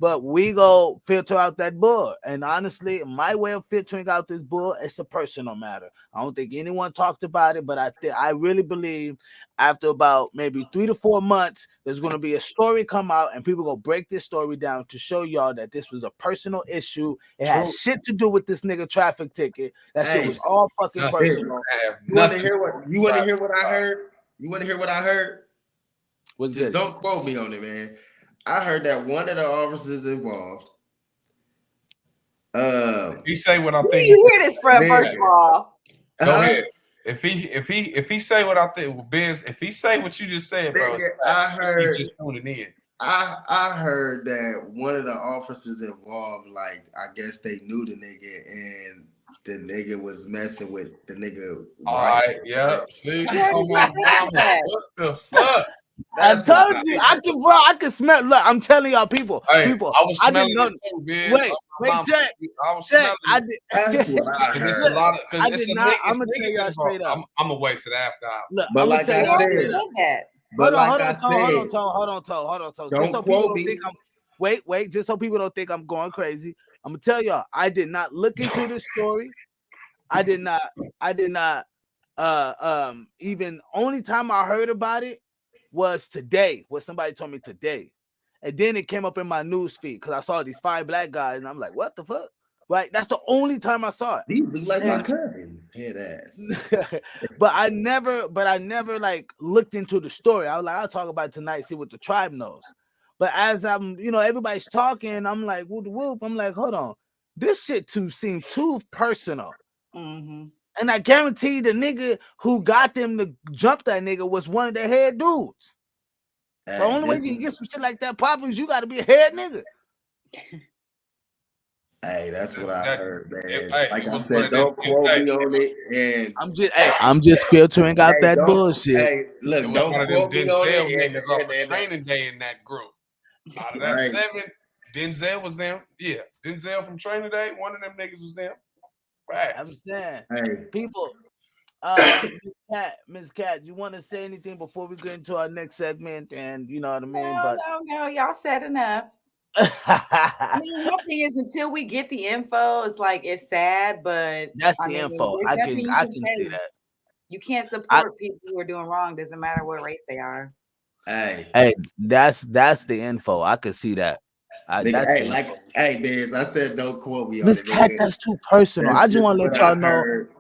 But we go filter out that bull. And honestly, my way of filtering out this bull, it's a personal matter. I don't think anyone talked about it, but I really believe after about maybe 3 to 4 months, there's going to be a story come out and people going to break this story down to show y'all that this was a personal issue. It has shit to do with this nigga traffic ticket. That shit was all fucking personal. You want to hear what I heard? You want to hear what I heard? What's Just good? don't quote me on it, man. I heard that one of the officers involved. He say what I who think. do you hear this from? First of all, Go ahead. If he say what I think, Biz, if he say what you just said, bro, I heard he just tuning in. I heard that one of the officers involved, like I guess they knew the nigga and the nigga was messing with the nigga. All right, yep. See, oh my mama, what the fuck? I told you, I can smell. Look, I'm telling y'all, people. Hey, people, I was smelling didn't know. it too, Biz. Wait, check. I was Check. smelling I it. did. That's what I It's heard. a lot of because it's did a not. niggas. I'm gonna tell y'all Niggas straight involved. up. I'm gonna wait till after hour. Look, But I'm like gonna tell I y'all said, straight up. that. but like Hold I on, said, hold on, Just don't so people quote don't me. think I'm wait, just so people don't think I'm going crazy. I'm gonna tell y'all, I did not look into this story. I did not even only time I heard about it was today, what somebody told me today. And then it came up in my news feed because I saw these 5 black guys, and I'm like, what the fuck? Right? That's the only time I saw it. These look like my cousin. Hear that? but I never like looked into the story. I was like, I'll talk about it tonight, see what the tribe knows. But as I'm, everybody's talking, I'm like, whoop, whoop. I'm like, hold on, this shit seemed too personal. Mm-hmm. And I guarantee the nigga who got them to jump that nigga was one of the head dudes. Hey, The only way you can get some shit like that popping is you got to be a head nigga. Hey, that's what I heard, man. Hey, like I said, don't quote me on it. And I'm just filtering out that don't- bullshit. Hey, look, It was don't one of them quote me on Denzel it. niggas off of Training Day in that group. Out of that Right. 7, Denzel was them. Yeah, Denzel from Training Day. One of them niggas was them. I'm Facts. saying, Hey. people. Miss Cat, you want to say anything before we get into our next segment? And you know what I mean. No, y'all said enough. I mean, my thing is, until we get the info, it's like it's sad, but that's the info. there's I nothing can you see say. that. You can't support people who are doing wrong. Doesn't matter what race they are. Hey, that's the info. I could see that. Hey, Biz, I said don't quote me on Miss it. Cat, that's too personal. I just want to let y'all know. Heard.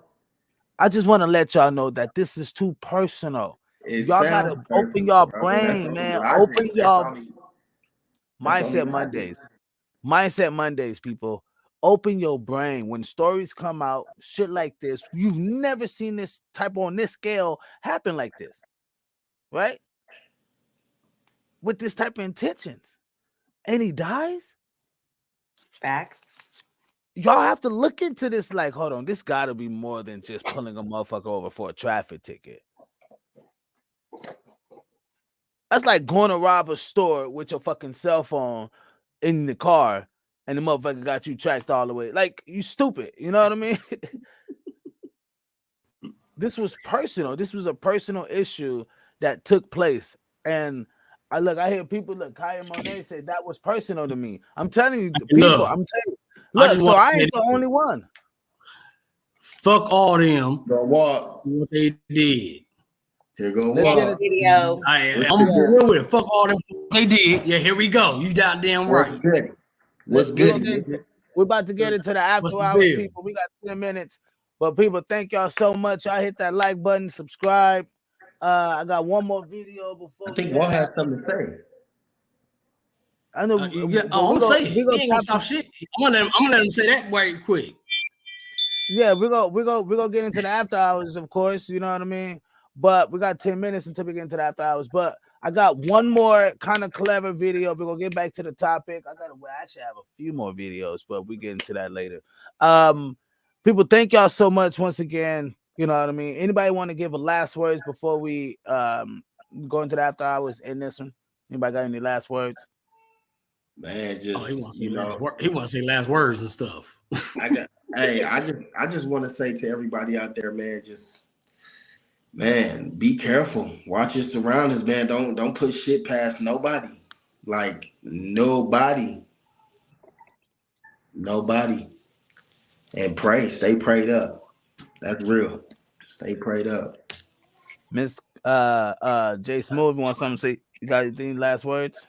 I just want to let y'all know that this is too personal. Y'all gotta open your brain, man. Open your Mindset Mondays. Mindset Mondays, people. Open your brain. When stories come out, shit like this, you've never seen this type on this scale happen like this, right? With this type of intentions. And he dies? Facts. Y'all have to look into this like, hold on, this gotta be more than just pulling a motherfucker over for a traffic ticket. That's like going to rob a store with your fucking cell phone in the car and the motherfucker got you tracked all the way. Like, you stupid. You know what I mean? This was personal. This was a personal issue that took place. And I hear people, Kaya Monet said that was personal to me. I'm telling you, people, I'm telling you. Look, so I ain't the only one. Fuck all them. Go walk. What they did. Here go Look at the video. I'm gonna get real with it. Fuck all them. They did. Yeah, here we go. You goddamn right. What's good? We're about to get into the after hours, people. We got 10 minutes. But people, thank y'all so much. Y'all hit that like button, subscribe. I got one more video before. I think Walt has something to say. I know. I'm gonna say it. He ain't gonna stop shit. I'm gonna let him say that way quick. Yeah, we're gonna get into the after hours, of course. You know what I mean. But we got 10 minutes until we get into the after hours. But I got one more kind of clever video. We're gonna get back to the topic. I actually have a few more videos, but we get into that later. People, thank y'all so much once again. You know what I mean. Anybody want to give a last words before we go into the after hours in this one? Anybody got any last words? Man, just he wants to say last words and stuff. I just want to say to everybody out there, man, be careful. Watch your surroundings, man. Don't put shit past nobody. Like nobody. And pray. Stay prayed up. That's real. Stay prayed up. Miss Jay Smooth, you want something to say? You got any last words?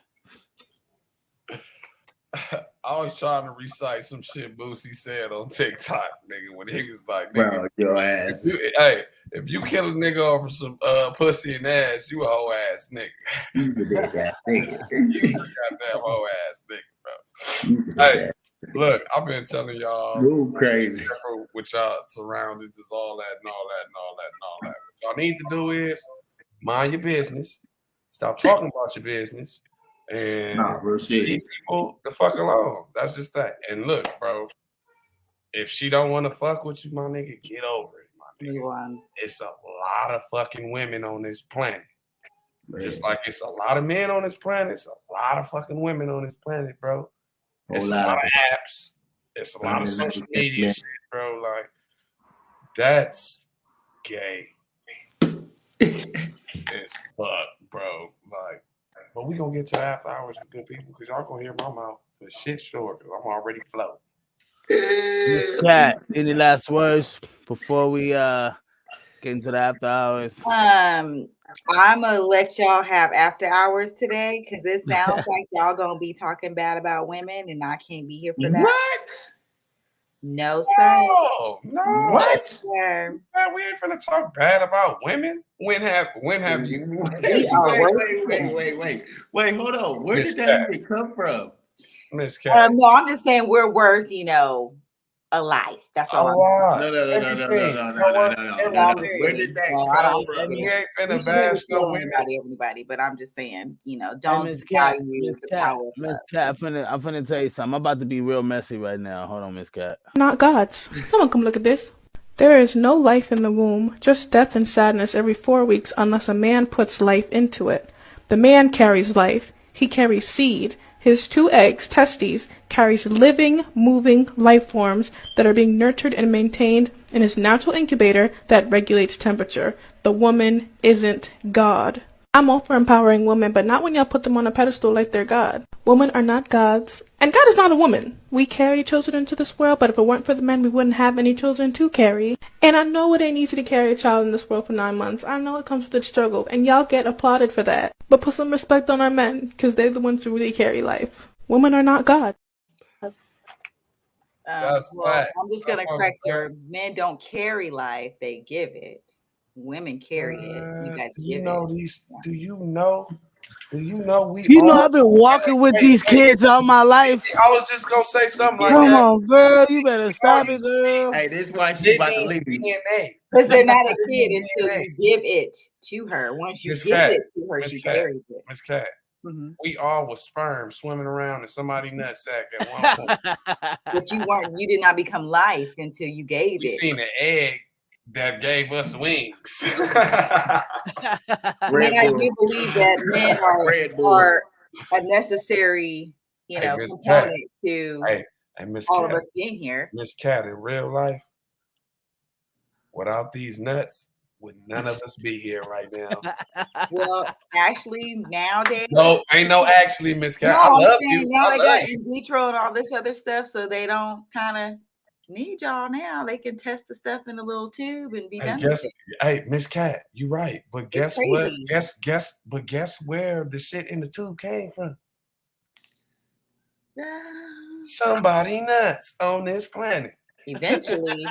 I was trying to recite some shit Boosie said on TikTok, nigga, when he was like, nigga, well, your ass. If you kill a nigga over some pussy and ass, you a whole ass nigga. You that nigga. You goddamn whole ass nigga, bro. Hey, look, I've been telling y'all, you crazy with y'all surroundings, is all that and all that and all that and all that. What y'all need to do is mind your business, stop talking about your business, and leave people the fuck alone. That's just that. And look, bro, if she don't want to fuck with you, my nigga, get over it, my nigga. It's a lot of fucking women on this planet. Man. Just like it's a lot of men on this planet, it's a lot of fucking women on this planet, bro. It's a lot of apps. It's a lot of social media shit, bro. Like, that's gay. It's fuck, bro. Like, but we gonna get to after hours with good people because y'all gonna hear my mouth for shit sure because I'm already floating. Miss Cat, any last words before we get into the after hours? I'm gonna let y'all have after hours today because it sounds like y'all gonna be talking bad about women, and I can't be here for that. What? No, sir. No. What? Sir. Man, we ain't finna talk bad about women. When have you? Wait, hold on. Where did that even come from? Miss Cat. No, I'm just saying we're worth, a life. That's all. No. Where did that come from? We ain't finna bash no women. Everybody, but I'm just saying, don't value the power. Miss Cat, I'm finna tell you something. I'm about to be real messy right now. Hold on, Miss Cat. Not gods. Someone come look at this. There is no life in the womb, just death and sadness every 4 weeks unless a man puts life into it. The man carries life. He carries seed. His 2 eggs, testes, carries living, moving life forms that are being nurtured and maintained in his natural incubator that regulates temperature. The woman isn't God. I'm all for empowering women, but not when y'all put them on a pedestal like they're God. Women are not gods, and God is not a woman. We carry children into this world, but if it weren't for the men, we wouldn't have any children to carry. And I know it ain't easy to carry a child in this world for 9 months. I know it comes with a struggle, and y'all get applauded for that. But put some respect on our men, because they're the ones who really carry life. Women are not God. I'm just going to correct your men don't carry life, they give it. Women carry it. You guys give it. Do you know I've been walking with these kids all my life. I was just gonna say something like Come that. on, girl, you better stop it, girl. Hey, this is why she's about to leave me. Because they're not a kid until you give it to her. Once you give it to her, she carries it. Miss Cat, we all was sperm swimming around in somebody's nutsack at one point. But you did not become life until you gave we it. Seen an egg that gave us wings. And I do believe that men are a necessary, component to all of us being here. Miss Cat, in real life, without these nuts, would none of us be here right now? Well, actually, nowadays, no, ain't no actually, Miss Cat. No, I love you. Now they got in vitro and all this other stuff, so they don't kind of need y'all now. They can test the stuff in a little tube and be done. Hey, Miss Cat, you right. But guess what? Guess where the shit in the tube came from? somebody nuts on this planet. Eventually,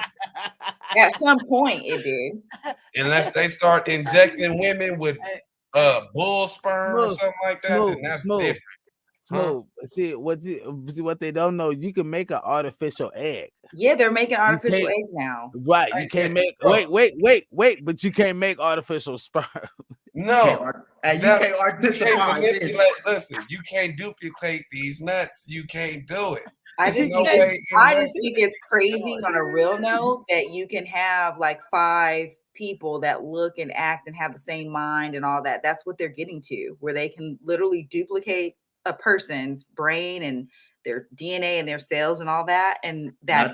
at some point, it did. Unless they start injecting women with bull sperm or something like that, then that's different. Smooth. See what they don't know. You can make an artificial egg. Yeah, they're making artificial eggs now. Right. You can't make wait, but you can't make artificial sperm. No, you can't artificialize this. Listen, you can't duplicate these nuts. You can't do it. I just think it's crazy on a real note that you can have like 5 people that look and act and have the same mind and all that. That's what they're getting to, where they can literally duplicate a person's brain and their DNA and their cells and all that. And that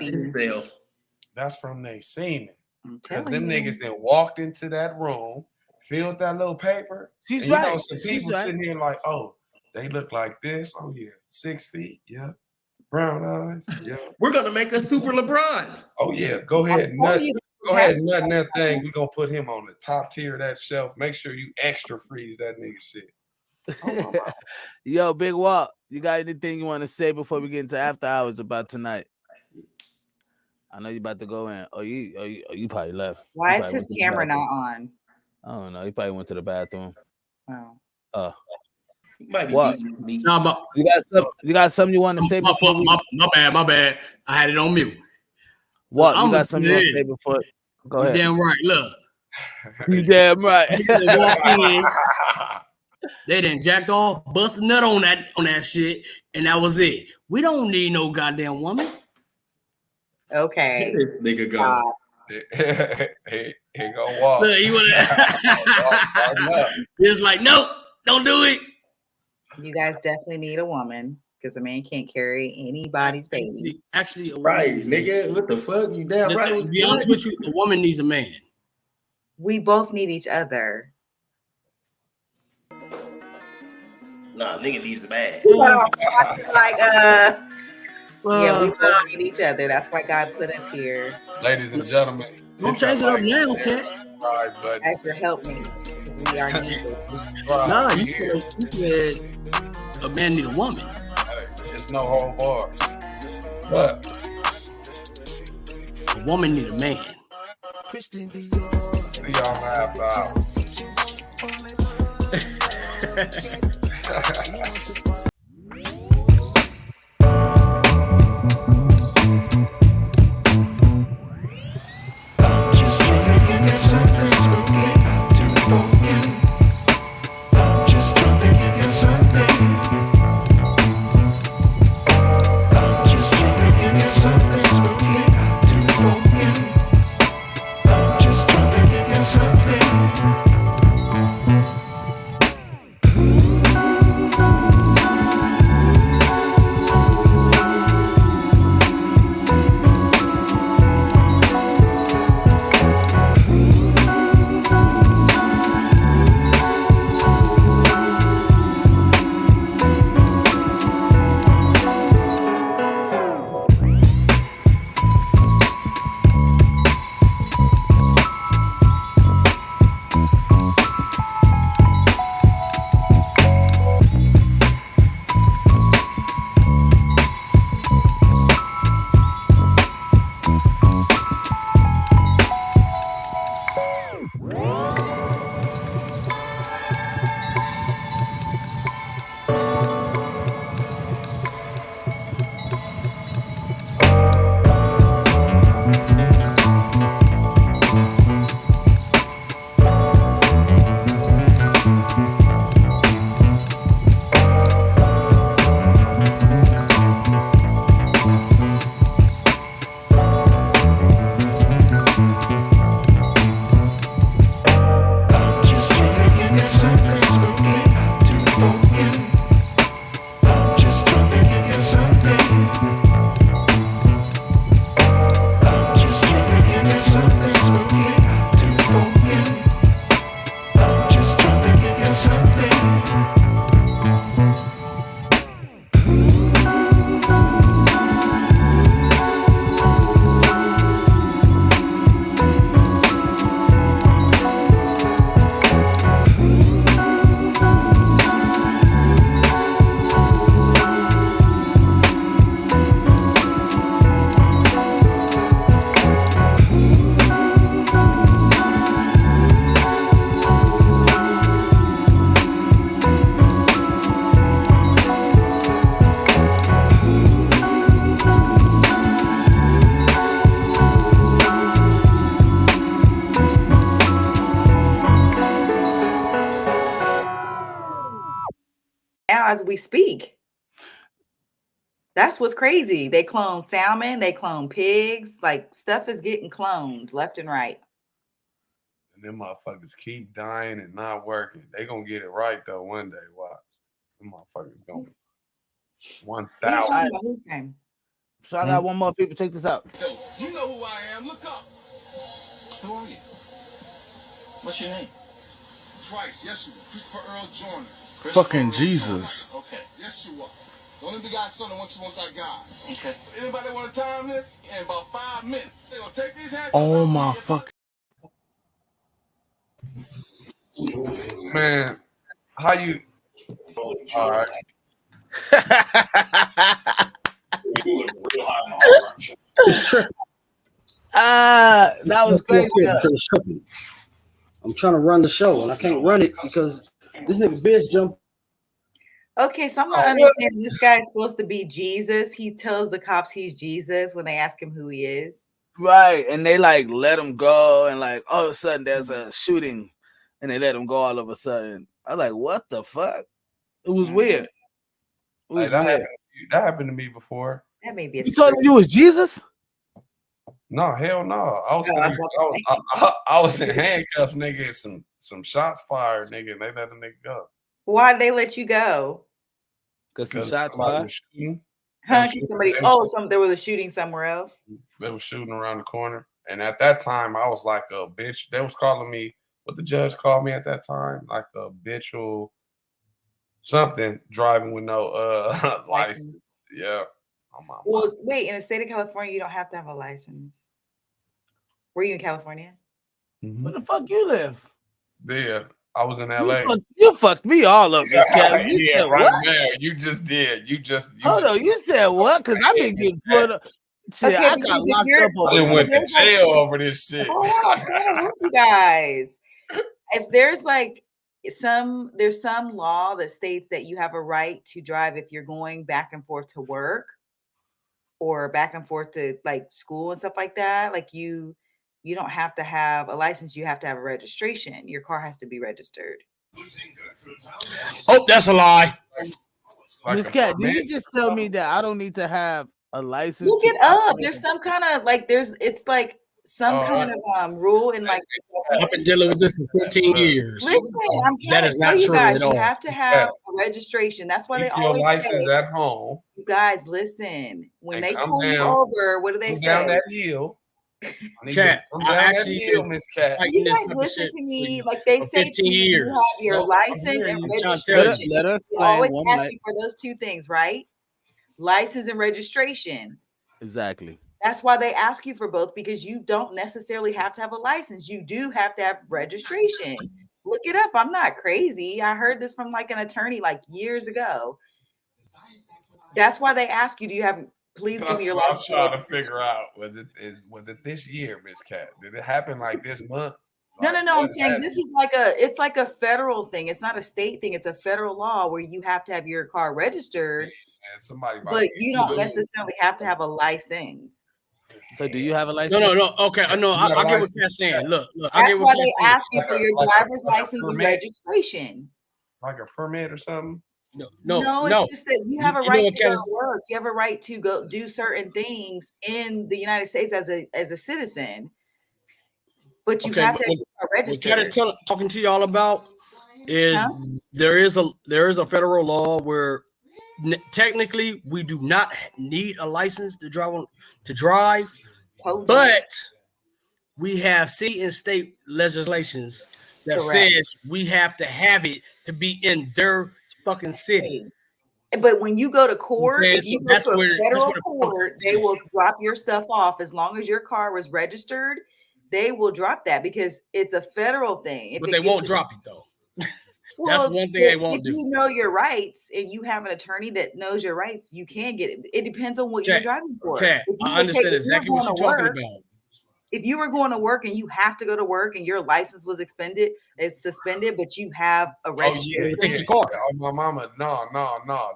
that's from they semen. Because them niggas then walked into that room, filled that little paper. She's and right. You know, some people sitting here like, oh, they look like this. Oh yeah, 6 feet. Yeah. Brown eyes. Yeah. We're gonna make a super LeBron. Oh yeah. Go ahead, nut in that thing. We're gonna put him on the top tier of that shelf. Make sure you extra freeze that nigga shit. Oh, Yo, Big Walt, you got anything you want to say before we get into after hours about tonight? I know you about to go in. Oh, you probably left. Why is his camera not on? I don't know. He probably went to the bathroom. Oh. What? No, but you got something you want to say before we... My bad. I had it on mute. What? You got something you want to say before... Go ahead. You damn right. Look. You damn right. They done jacked off, bust a nut on that shit, and that was it. We don't need no goddamn woman. Okay. Nigga go. He gonna walk. Look, he was like, nope, don't do it. You guys definitely need a woman because a man can't carry anybody's baby. Actually, right, nigga. What the fuck? You damn right. To be honest with you, a woman needs a man. We both need each other. Nah, nigga needs a man. Yeah, we both need each other. That's why God put us here. Ladies and gentlemen, don't change it up now, okay? As your helpmates, because we are needed. Nah, you said a man need a woman. There's no whole bars. But a woman need a man. See y'all after hours. now as we speak. That's what's crazy. They clone salmon, they clone pigs, like stuff is getting cloned left and right. And them motherfuckers keep dying and not working. They gonna get it right though one day. Watch. Them motherfuckers gonna be 1,000. So I got one more. People, check this out. You know who I am. Look up. Who are you? What's your name? Christ, Yeshua, Christopher Earl Joyner. Fucking Jesus. Okay. Yeshua. The only begotten son that wants you inside God. Okay. Anybody want to time this? In about 5 minutes. They gonna take these hands. Oh my fuck. Man, how you? All right. That was crazy. I'm trying to run the show and I can't run it because this nigga bitch jumped. Okay, so I'm not understanding. This guy's supposed to be Jesus. He tells the cops he's Jesus when they ask him who he is. Right, and they like let him go, and like all of a sudden there's a shooting, and they let him go all of a sudden. I was like, what the fuck? It was weird. It was weird. That happened to me before. That may be. You told him you was Jesus? No, hell no. I was in handcuffs, nigga. Some shots fired, nigga, and they let the nigga go. Why'd they let you go? Because some shots fired. Huh? There was a shooting somewhere else. They were shooting around the corner, and at that time, I was like a bitch. They was calling me what the judge called me at that time, like a bitch or something, driving with no license. Yeah. Well, wait, in the state of California, you don't have to have a license. Were you in California? Where the fuck you live? Yeah, I was in LA. You fucked me all up, Miss Cat. Yeah, right there. You just did. Hold on, you said what? Because I've been getting put up. Shit, I got locked up over I went to jail over this shit. You guys. If there's like there's some law that states that you have a right to drive if you're going back and forth to work or back and forth to like school and stuff like that. Like you don't have to have a license. You have to have a registration. Your car has to be registered. Oh, that's a lie. Miss Cat, did you just tell me that I don't need to have a license? Look it up. There's some kind of like it's like some kind of rule in like. I've been dealing with this for 15 years. Listen, I'm that is not true guys, at all. You have to have a registration. That's why they always your license say, at home. You guys, listen. When they come pull you down, over, what do they say? Down that hill. Cat, Miss Cat. You guys listen to me. Like they say, to you, you have your license and registration. You always ask you for those two things, right? License and registration. Exactly. That's why they ask you for both, because you don't necessarily have to have a license. You do have to have registration. Look it up. I'm not crazy. I heard this from like an attorney like years ago. That's why they ask you, do you have, please give me your license. I'm trying to figure out, was it this year, Miss Cat? Did it happen like this month? No. I'm saying this is it's like a federal thing. It's not a state thing. It's a federal law where you have to have your car registered, but you don't necessarily have to have a license. So do you have a license? No. Okay, no, I get what you're saying. Look. That's why they ask you for your driver's license and registration. Like a permit or something? No, it's just that you have a right to go to work. You have a right to go do certain things in the United States as a citizen. But you have to register. What I'm talking to y'all about is there is a federal law where technically we do not need a license to drive, but we have city and state legislations that says we have to have it to be in their fucking city. But when you go to court, if you go to a federal court, they will drop your stuff off as long as your car was registered. They will drop that because it's a federal thing. But they won't drop it though. That's one thing they won't do. If you know your rights and you have an attorney that knows your rights, you can get it. It depends on what you're driving for. Okay, I understand exactly what you're talking about. If you were going to work and you have to go to work and your license was it's suspended, but you have a registration. On my mama, no.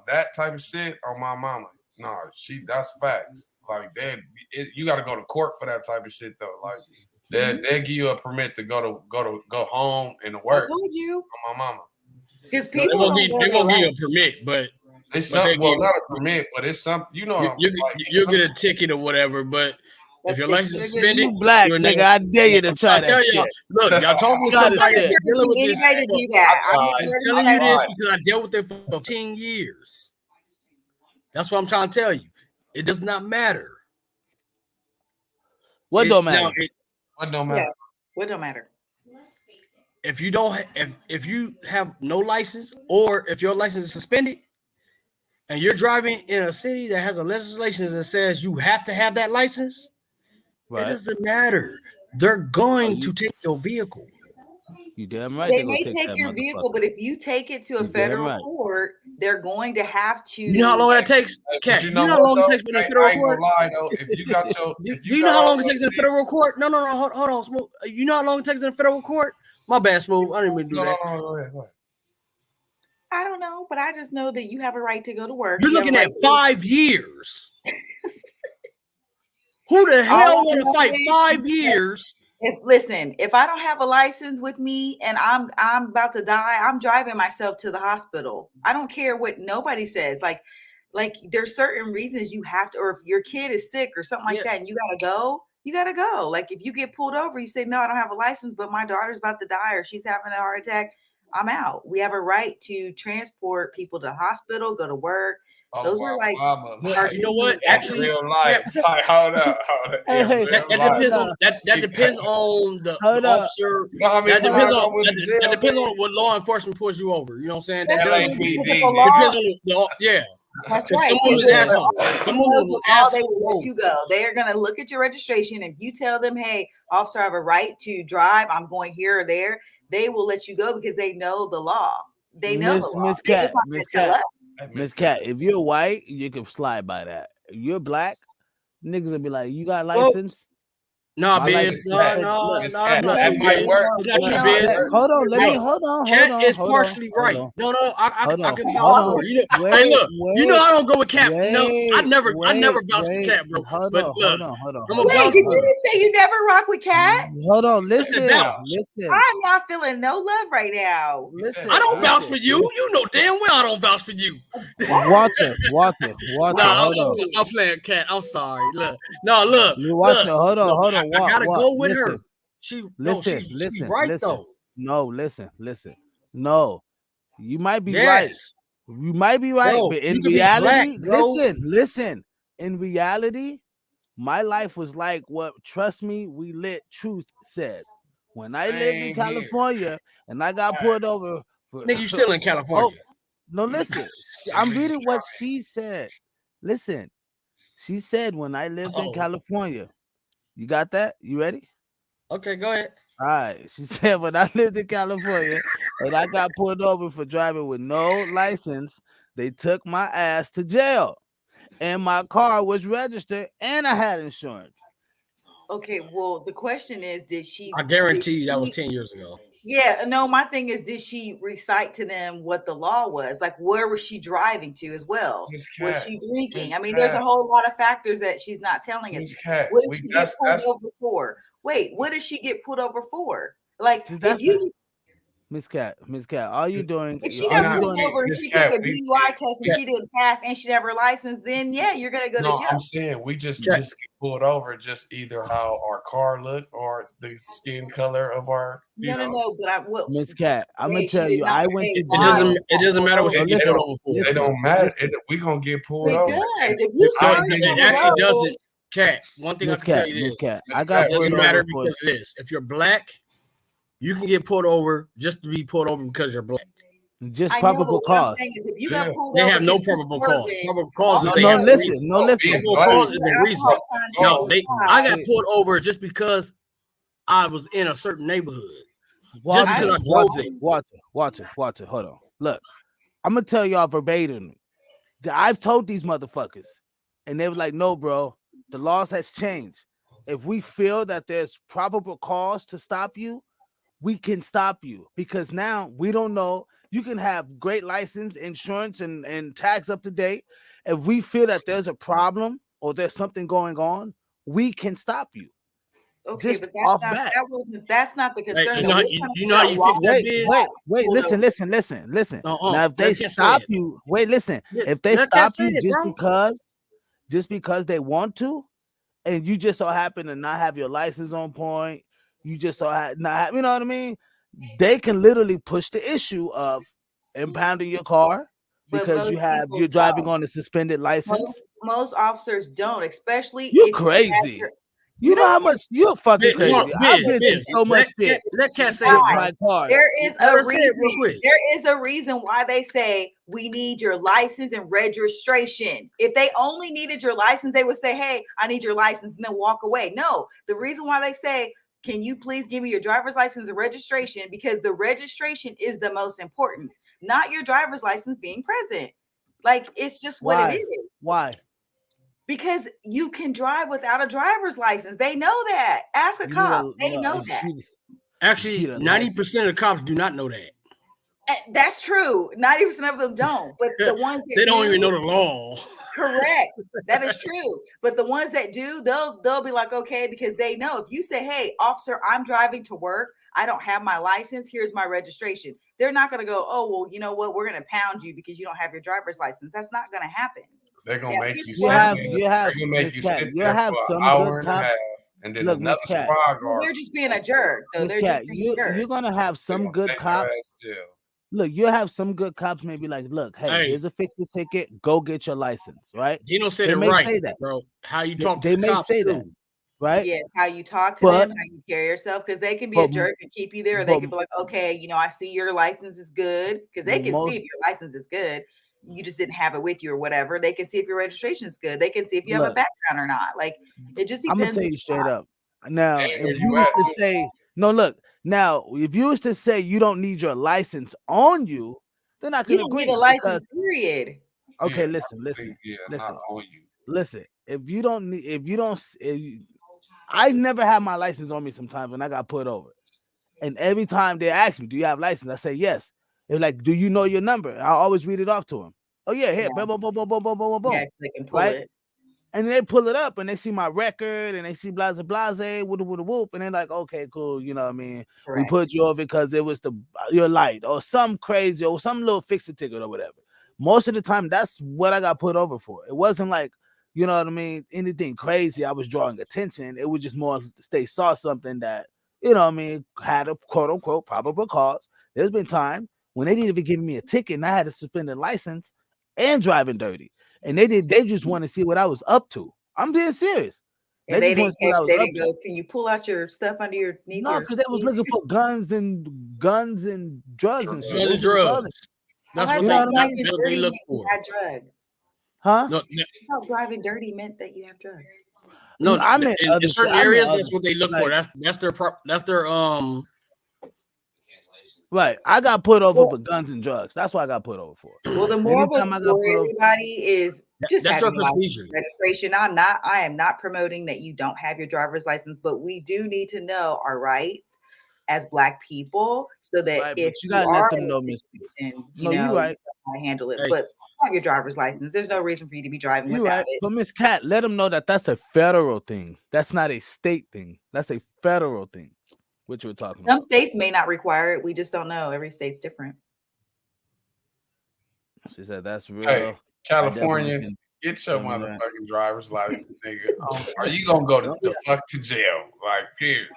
That type of shit on my mama. No, that's facts. Like you got to go to court for that type of shit though. Like they give you a permit to go home and to work. I told you. On my mama. Because No, people don't know they're their gonna give you a rights. permit, but It's but something. Well, not a permit, but it's something. You know what I'm like. you'll get a ticket or whatever. But if your license is Nigga, suspended, you black, you're nigga. not. I dare you to I'm try trying to tell that y'all. shit. Look, y'all talking to Try the somebody shit. that's dealing with this. Anybody to do Look, that. I'm I'm telling you this because I dealt with it for 10 years. That's what I'm trying to tell you. It does not matter. What don't matter? What don't matter? Yeah. What don't matter? If you don't, if you have no license, or if your license is suspended, and you're driving in a city that has a legislation that says you have to have that license, it doesn't matter. They're going to take your vehicle. You damn right. They They're gonna may take take that your vehicle, motherfucker. but if you take it to a You damn federal right. court, they're going to have to. You know how long that takes, Kat? You You know know how what, long it though? takes in the I federal ain't gonna court? lie though. If you got your, Do you know how long it takes in the federal court? No, hold on, Smooth. You know how long it takes in the federal court? My bad, Smooth. I didn't mean to do that. No, go ahead. I don't know, but I just know that you have a right to go to work. You're You have looking a at right 5 years. Who the hell want to fight 5 years? If I don't have a license with me and I'm about to die, I'm driving myself to the hospital. I don't care what nobody says. Like there's certain reasons you have to, or if your kid is sick or something like that and you gotta go. Like if you get pulled over, you say, no, I don't have a license, but my daughter's about to die or she's having a heart attack, I'm out. We have a right to transport people to the hospital, go to work. Those are like, you know what? Actually, real life. Like, hold up. That depends on the officer. That depends on what law enforcement pulls you over. You know what I'm saying? That depends on the yeah. That's right. Someone was an asshole. Someone was an asshole. They will let you go. They are going to look at your registration. If you tell them, hey, officer, I have a right to drive, I'm going here or there, they will let you go because they know the law. They know the law. Miss Cat, if you're white, you can slide by that. If you're black, niggas will be like, you got license? No, Biz. No. That might work. It's not true, Biz. Hold on. Cat is partially right. No, I can vouch for it. Hey, look, you know I don't go with Cat. No, I never vouch for Cat, bro. But look, wait, did you just say you never rock with Cat? Hold on, listen. I'm not feeling no love right now. Listen, I don't vouch for you. You know damn well I don't vouch for you. Walter. Hold on. I'm playing Cat. I'm sorry. Look. Hold on. I gotta go with her. She's right though. No, listen. No, you might be right. You might be right, but in reality, listen. In reality, my life was like what Trust Me, We Lit Truth said. When I lived in California and I got pulled over. Nigga, you still in California? No, listen. I'm reading what she said. Listen, she said when I lived in California. You got that? You ready? Okay, go ahead. All right. She said when I lived in California and I got pulled over for driving with no license, they took my ass to jail. And my car was registered and I had insurance. Okay, well, the question is, did she? I guarantee you that was 10 years ago. Yeah, no, my thing is, did she recite to them what the law was? Like, where was she driving to as well? Was she drinking? I mean, there's a whole lot of factors that she's not telling us. What did she get pulled over for? Wait, what did she get pulled over for? Like, if you... Miss Cat, all you doing? If she got pulled over and she took a DUI test and she didn't pass and she never licensed, then yeah, you're gonna go to jail. I'm saying we just get pulled over, just either how our car look or the skin color of our. No. But Miss Cat, I'm gonna tell you, I went to jail. It doesn't matter what you get pulled over for. They don't matter. We gonna get pulled over. If you it actually doesn't. Cat, one thing I can tell you is, I got it doesn't matter because of this. If you're black, you can get pulled over just to be pulled over because you're black. Just probable cause. They have no probable cause. Probable cause is listen. Probable cause is a reason. No, I got pulled over just because I was in a certain neighborhood. Walter, hold on. Look, I'm gonna tell y'all verbatim. I've told these motherfuckers, and they were like, "No, bro, the laws has changed. If we feel that there's probable cause to stop you, we can stop you because now we don't know. You can have great license, insurance, and tax up to date. If we feel that there's a problem or there's something going on, we can stop you. Okay, just but off bat. That's not the concern. You know how you fix that biz? Wait, listen. Now, if they stop you, listen. If they stop you just because they want to, and you just so happen to not have your license on point, you just so not have, you know what I mean? They can literally push the issue of impounding your car because you're driving on a suspended license. Most officers don't, especially you're if crazy. You know how much you're fucking crazy. I've been in so much shit. Let Cat say with it, my cars. There is a reason why they say we need your license and registration. If they only needed your license, they would say, "Hey, I need your license," and then walk away. No, the reason why they say, "Can you please give me your driver's license and registration?" Because the registration is the most important, not your driver's license being present. Like, it's just what it is. Why? Because you can drive without a driver's license. They know that. Ask a cop. They know that. Actually, 90% of the cops do not know that. That's true. 90% of them don't. But the ones that they don't even know the law. Correct. That is true. But the ones that do, they'll be like, okay, because they know if you say, "Hey, officer, I'm driving to work. I don't have my license. Here's my registration." They're not going to go, "Oh, well, you know what? We're going to pound you because you don't have your driver's license." That's not going to happen. They're gonna make you sit there for an hour and a half, and then another squad guard. They're just being a jerk. So they're just being a jerk. You're gonna have some good cops. Look, you have some good cops maybe like, "Look, hey, here's a fix-it ticket. Go get your license," right? Gino said it right, say that, bro. How you talk to the cops say too. that, right? Yes, how you talk to them, how you carry yourself, because they can be a jerk and keep you there, or they can be like, "Okay, you know, I see your license is good," because they can see if your license is good. You just didn't have it with you or whatever. They can see if your registration is good. They can see if you have a background or not. Like, it just depends. I'm gonna tell you straight up. Now, if you was to say, no, look, now if you was to say you don't need your license on you, then I can agree. You don't need a license, period. Okay, listen. I never had my license on me sometimes when I got put over. And every time they ask me, "Do you have license?" I say yes. They're like, "Do you know your number?" I always read it off to them. "Oh yeah, here, boom, boom, boom, boom, boom, boom, boom, boom." Yeah, they can pull it. And they pull it up and they see my record and they see blase, whoop, and they're like, "Okay, cool, you know what I mean? Correct. We put you over because it was your light or some crazy or some little fix-it ticket or whatever." Most of the time, that's what I got put over for. It wasn't like, you know what I mean, anything crazy. I was drawing attention. It was just more they saw something that, you know what I mean, had a quote-unquote probable cause. There's been time when they didn't even give me a ticket and I had a suspended license and driving dirty. And they just want to see what I was up to. I'm being serious. And they didn't go, "Can you pull out your stuff under your knee?" No, because they was looking for guns and drugs and shit. That's what they look for. Had drugs. Huh? No, driving dirty meant that you have drugs. No, I mean in certain areas that's what they look for. That's their Right, I got put over for guns and drugs. That's what I got put over for. Well, the moral for everybody is just having registration. I am not promoting that you don't have your driver's license, but we do need to know our rights as Black people, so that if you gotta let them know, Miss. You're right. I handle it, but have your driver's license. There's no reason for you to be driving without it. But Miss Cat, let them know that that's a federal thing. That's not a state thing. That's a federal thing. What you were talking about. Some states may not require it. We just don't know. Every state's different. She said that's real. Hey, Californians, get your motherfucking driver's license, nigga. Are you gonna go the fuck to jail? Like, period.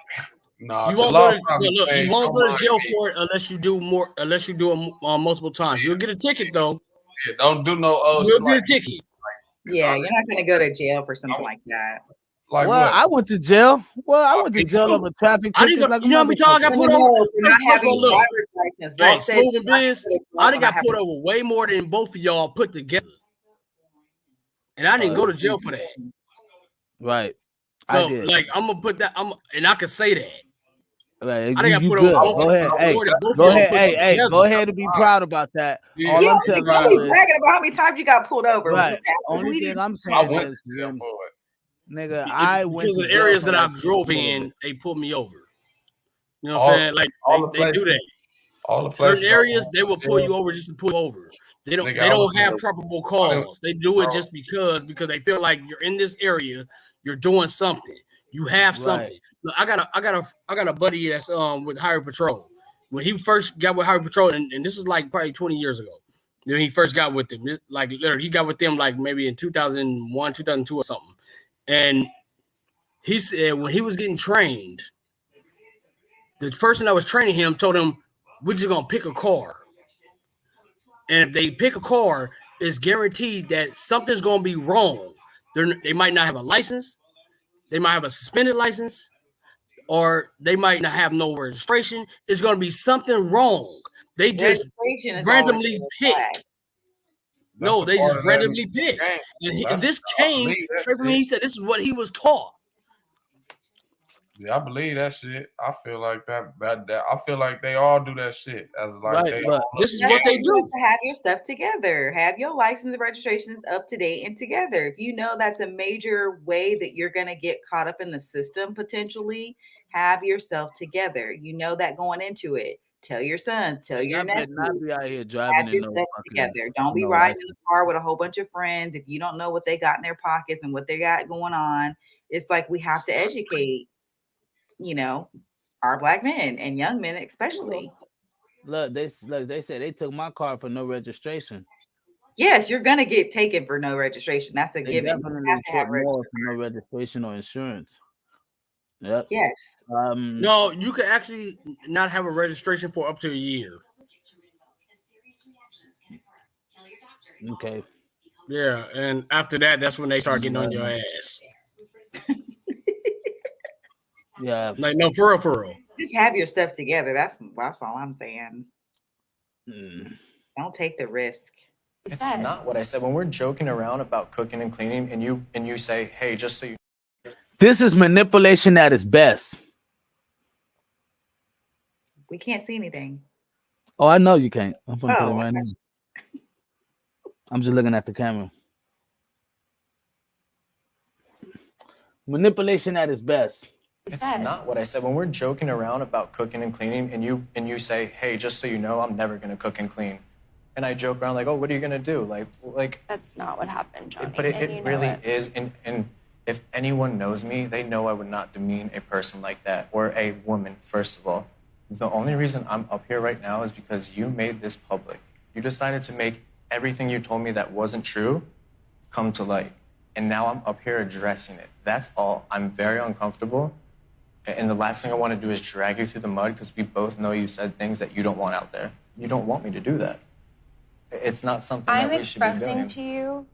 No, you won't go to jail for it unless you do it multiple times. You'll get a ticket though. Yeah, don't do no You'll get a ticket. Yeah, you're not gonna go to jail for something like that. Like what? I went to jail. Well, I went to jail over traffic tickets. You know how many times I got put over? Hey, Smooth and Biz, I got put over way more than both of y'all put together, and I didn't go to jail for that. Right. So, like, I'm gonna put that. And I can say that. Like, I got put over. Go ahead. Hey, go ahead and be proud about that. Yeah. All I'm telling you is bragging about how many times you got pulled over. Right. Only thing I'm saying is, nigga, I went to the areas that I drove in. They pulled me over. You know what I'm saying? Like they do that. All the certain areas they will pull you over just to pull you over. They don't have probable cause. They do it just because they feel like you're in this area, you're doing something. You have something. Look, I got a buddy that's with Highway Patrol. When he first got with Highway Patrol, and this is like probably 20 years ago. When he first got with them, like literally, he got with them like maybe in 2001, 2002 or something. And he said when he was getting trained, the person that was training him told him, "We're just gonna pick a car, and if they pick a car, it's guaranteed that something's gonna be wrong. They might not have a license, they might have a suspended license, or they might not have no registration. It's gonna be something wrong. They just randomly pick." No, they just randomly pick. And this came straight from me. He said this is what he was taught. Yeah, I believe that shit. I feel like that I feel like they all do that shit. As like this is what they do. Have your stuff together. Have your license and registrations up to date and together. If you know that's a major way that you're gonna get caught up in the system potentially, have yourself together. You know that going into it. Tell your son, tell your nephew. Not be out here driving have your stuff together. Don't be riding in the car with a whole bunch of friends if you don't know what they got in their pockets and what they got going on. It's like we have to educate, you know, our Black men and young men especially. Look, they said they took my car for no registration. Yes, you're gonna get taken for no registration. That's a They given. definitely took more for no registration or insurance. Yep. Yes. No, you could actually not have a registration for up to a year. Okay. Yeah, and after that, that's when they start getting on your ass. Yeah. Like, no, for real. Just have your stuff together. That's all I'm saying. Don't take the risk. It's not what I said. When we're joking around about cooking and cleaning, and you say, "Hey, just so you." This is manipulation at its best. We can't see anything. Oh, I know you can't. I'm gonna put it right now. I'm just looking at the camera. Manipulation at its best. It's not what I said. When we're joking around about cooking and cleaning, and you say, "Hey, just so you know, I'm never gonna cook and clean," and I joke around like, "Oh, what are you gonna do?" Like that's not what happened, Johnny. But it really is. And if anyone knows me, they know I would not demean a person like that or a woman. First of all, the only reason I'm up here right now is because you made this public. You decided to make everything you told me that wasn't true come to light. And now I'm up here addressing it. That's all. I'm very uncomfortable. And the last thing I want to do is drag you through the mud because we both know you said things that you don't want out there. You don't want me to do that. It's not something that we should be doing. I'm expressing to you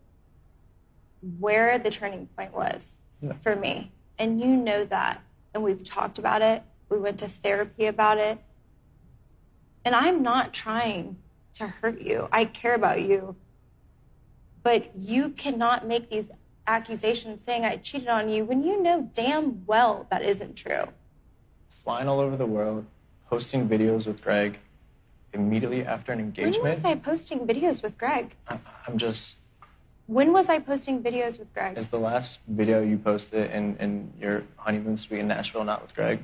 where the turning point was for me. And you know that. And we've talked about it. We went to therapy about it. And I'm not trying to hurt you. I care about you. But you cannot make these accusations saying I cheated on you when you know damn well that isn't true. Flying all over the world, posting videos with Greg immediately after an engagement. When was I posting videos with Greg? I'm just... When was I posting videos with Greg? Is the last video you posted in your honeymoon suite in Nashville not with Greg?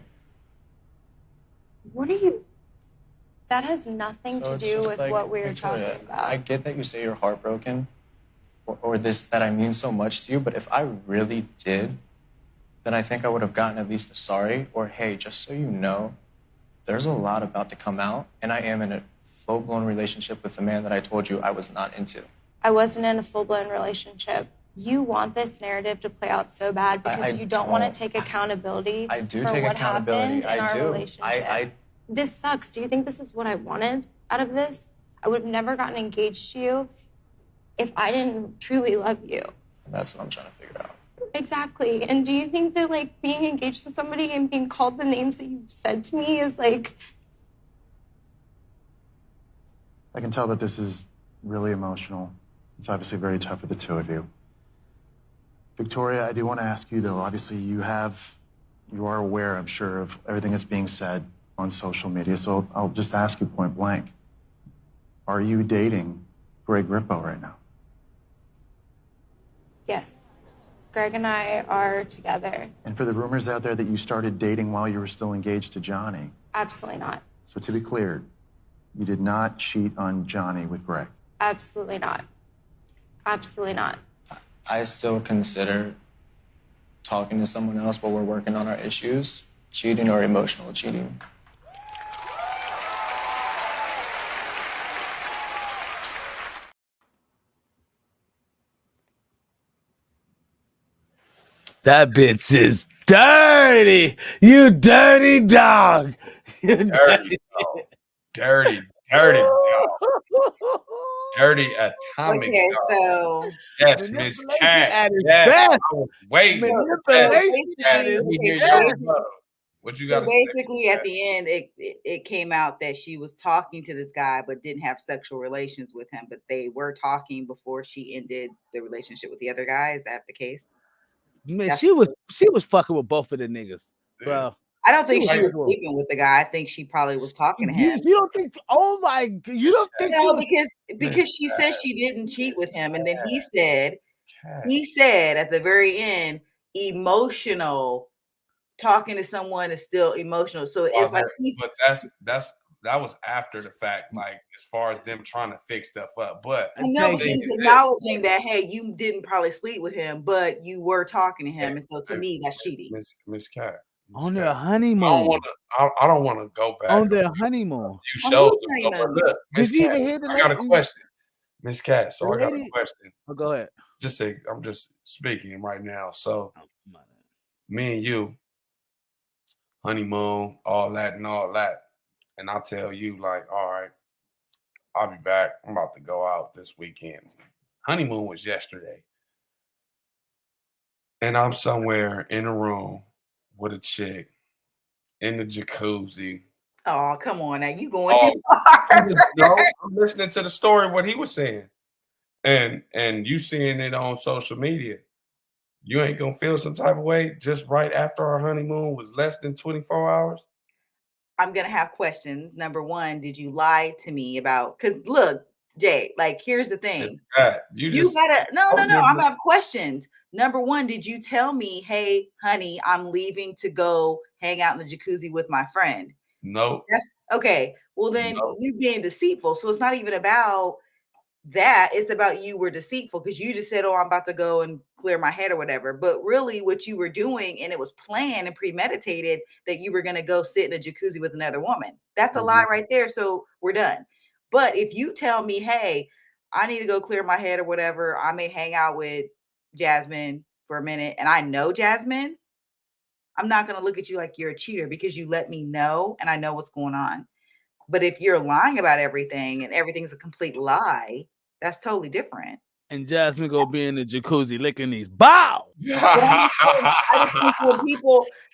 What are you... That has nothing to do with what we were talking about. I get that you say you're heartbroken or this, that I mean so much to you, but if I really did, then I think I would have gotten at least a sorry or, hey, just so you know, there's a lot about to come out, and I am in a full-blown relationship with the man that I told you I was not into. I wasn't in a full-blown relationship. You want this narrative to play out so bad because you don't want to take accountability for what happened in our relationship. This sucks. Do you think this is what I wanted out of this? I would have never gotten engaged to you if I didn't truly love you. That's what I'm trying to figure out. Exactly. And do you think that, like, being engaged to somebody and being called the names that you've said to me is, like... I can tell that this is really emotional. It's obviously very tough for the two of you. Victoria, I do want to ask you, though, obviously you are aware, I'm sure, of everything that's being said on social media, so I'll just ask you point blank. Are you dating Greg Rippo right now? Yes. Greg and I are together. And for the rumors out there that you started dating while you were still engaged to Johnny? Absolutely not. So to be clear, you did not cheat on Johnny with Greg? Absolutely not. Absolutely not. I still consider talking to someone else while we're working on our issues, cheating or emotional cheating. That bitch is dirty. You dirty dog. You Dirty dog. Dirty dog. Dirty atomic Okay, dog. so Yes, Miss Cat. at its Yes, best. I was waiting. Manipulation Yes, let me hear your rebuttal. What you got So to say? basically, at the end, it came out that she was talking to this guy, but didn't have sexual relations with him. But they were talking before she ended the relationship with the other guy. Is that the case? Man, she was fucking with both of the niggas, bro. I don't think she was fucking with- sleeping with the guy. I think she probably was talking to You him. don't think? Oh my! You don't think? No, she was, because she said she didn't cheat with him, and then he said at the very end, emotional. Talking to someone is still emotional. So it's like but that was after the fact, like as far as them trying to fix stuff up. But I know, but he's acknowledging that, hey, you didn't probably sleep with him, but you were talking to him, and so to me, that's cheating. Miss Cat. on their honeymoon. I don't want to go back on their honeymoon. You showed them. But look, Miss Did you Cat, even hear the I got a lady? question, Miss Cat. So The I got a lady- question. Oh, go ahead. I'm just speaking right now. So me and you, honeymoon, all that and all that. And I tell you, like, all right, I'll be back. I'm about to go out this weekend. Honeymoon was yesterday. And I'm somewhere in a room with a chick in the jacuzzi. Oh, come on now. You going too No, I'm listening to the story, what he was saying. And you seeing it on social media. You ain't gonna feel some type of way just right after our honeymoon was less than 24 hours? I'm gonna have questions. Number one, did you lie to me about? Because look, Jay, like here's the thing. You gotta no. I'm gonna have questions. Number one, did you tell me, hey, honey, I'm leaving to go hang out in the jacuzzi with my friend? No. That's okay. Well, then you being deceitful. So it's not even about that. It's about you were deceitful because you just said, oh, I'm about to go and clear my head or whatever. But really what you were doing, and it was planned and premeditated that you were going to go sit in a jacuzzi with another woman. That's a lie right there. So we're done. But if you tell me, hey, I need to go clear my head or whatever, I may hang out with Jasmine for a minute and I know Jasmine, I'm not going to look at you like you're a cheater because you let me know and I know what's going on. But if you're lying about everything and everything's a complete lie, that's totally different. And Jasmine go be in the jacuzzi licking these bows.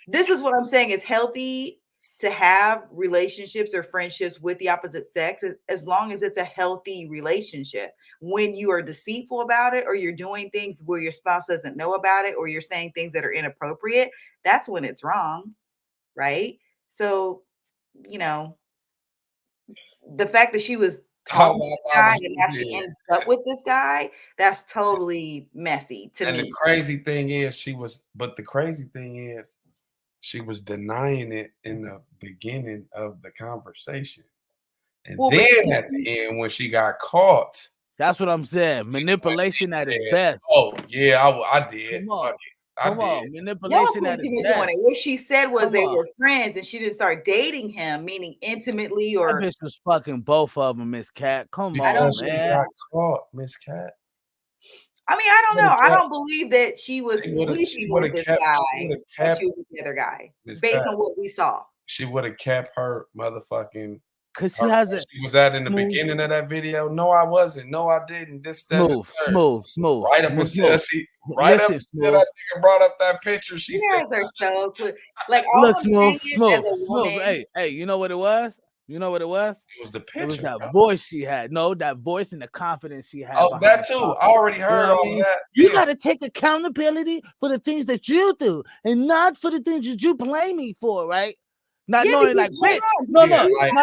This is what I'm saying. It's healthy to have relationships or friendships with the opposite sex as long as it's a healthy relationship. When you are deceitful about it or you're doing things where your spouse doesn't know about it or you're saying things that are inappropriate, that's when it's wrong, right? So, the fact that she was talking to this guy and now she ends up with this guy, that's totally messy to me. And the crazy thing is she was denying it in the beginning of the conversation. And then at the end when she got caught. That's what I'm saying. Manipulation at its best. Oh, yeah, I did. Come on. Manipulation at its best. What she said was they were friends and she didn't start dating him, meaning intimately or. That bitch was fucking both of them, Miss Cat. Come on, man. She man. got caught, Miss Cat. I mean, I don't know. I don't believe that she was sleeping with this guy and she was with the other guy, based on what we saw. She would have kept her motherfucking. Because she has it. She was in the beginning of that video. No, I wasn't. No, I didn't. Smooth. Right up until that nigga brought up that picture. She said, "Are so cool." Like, look, smooth. Hey, you know what it was? You know what it was? It was the picture. It was that voice she had. No, that voice and the confidence she had. Oh, that too. I already heard all that. You got to take accountability for the things that you do and not for the things that you blame me for, right? Not knowing like, bitch. Not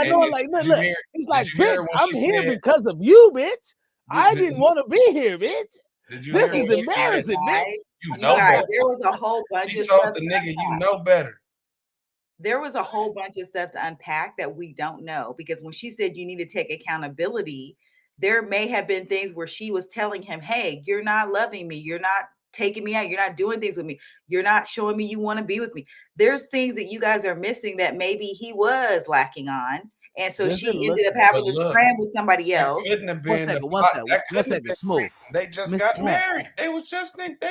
knowing like, look. He's like, bitch, I'm here because of you, bitch. I didn't want to be here, bitch. This is embarrassing, bitch. You know better. There was a whole bunch she of told stuff the nigga, you know better. There was a whole bunch of stuff to unpack that we don't know because when she said you need to take accountability, there may have been things where she was telling him, hey, you're not loving me. You're not taking me out. You're not doing things with me. You're not showing me you want to be with me. There's things that you guys are missing that maybe he was lacking on. And so Does it she look ended up that? having But to look, scram with somebody that else. couldn't have One been the second, one plot. second, That one couldn't have second. been. Smooth. They just Miss got Ann. married. They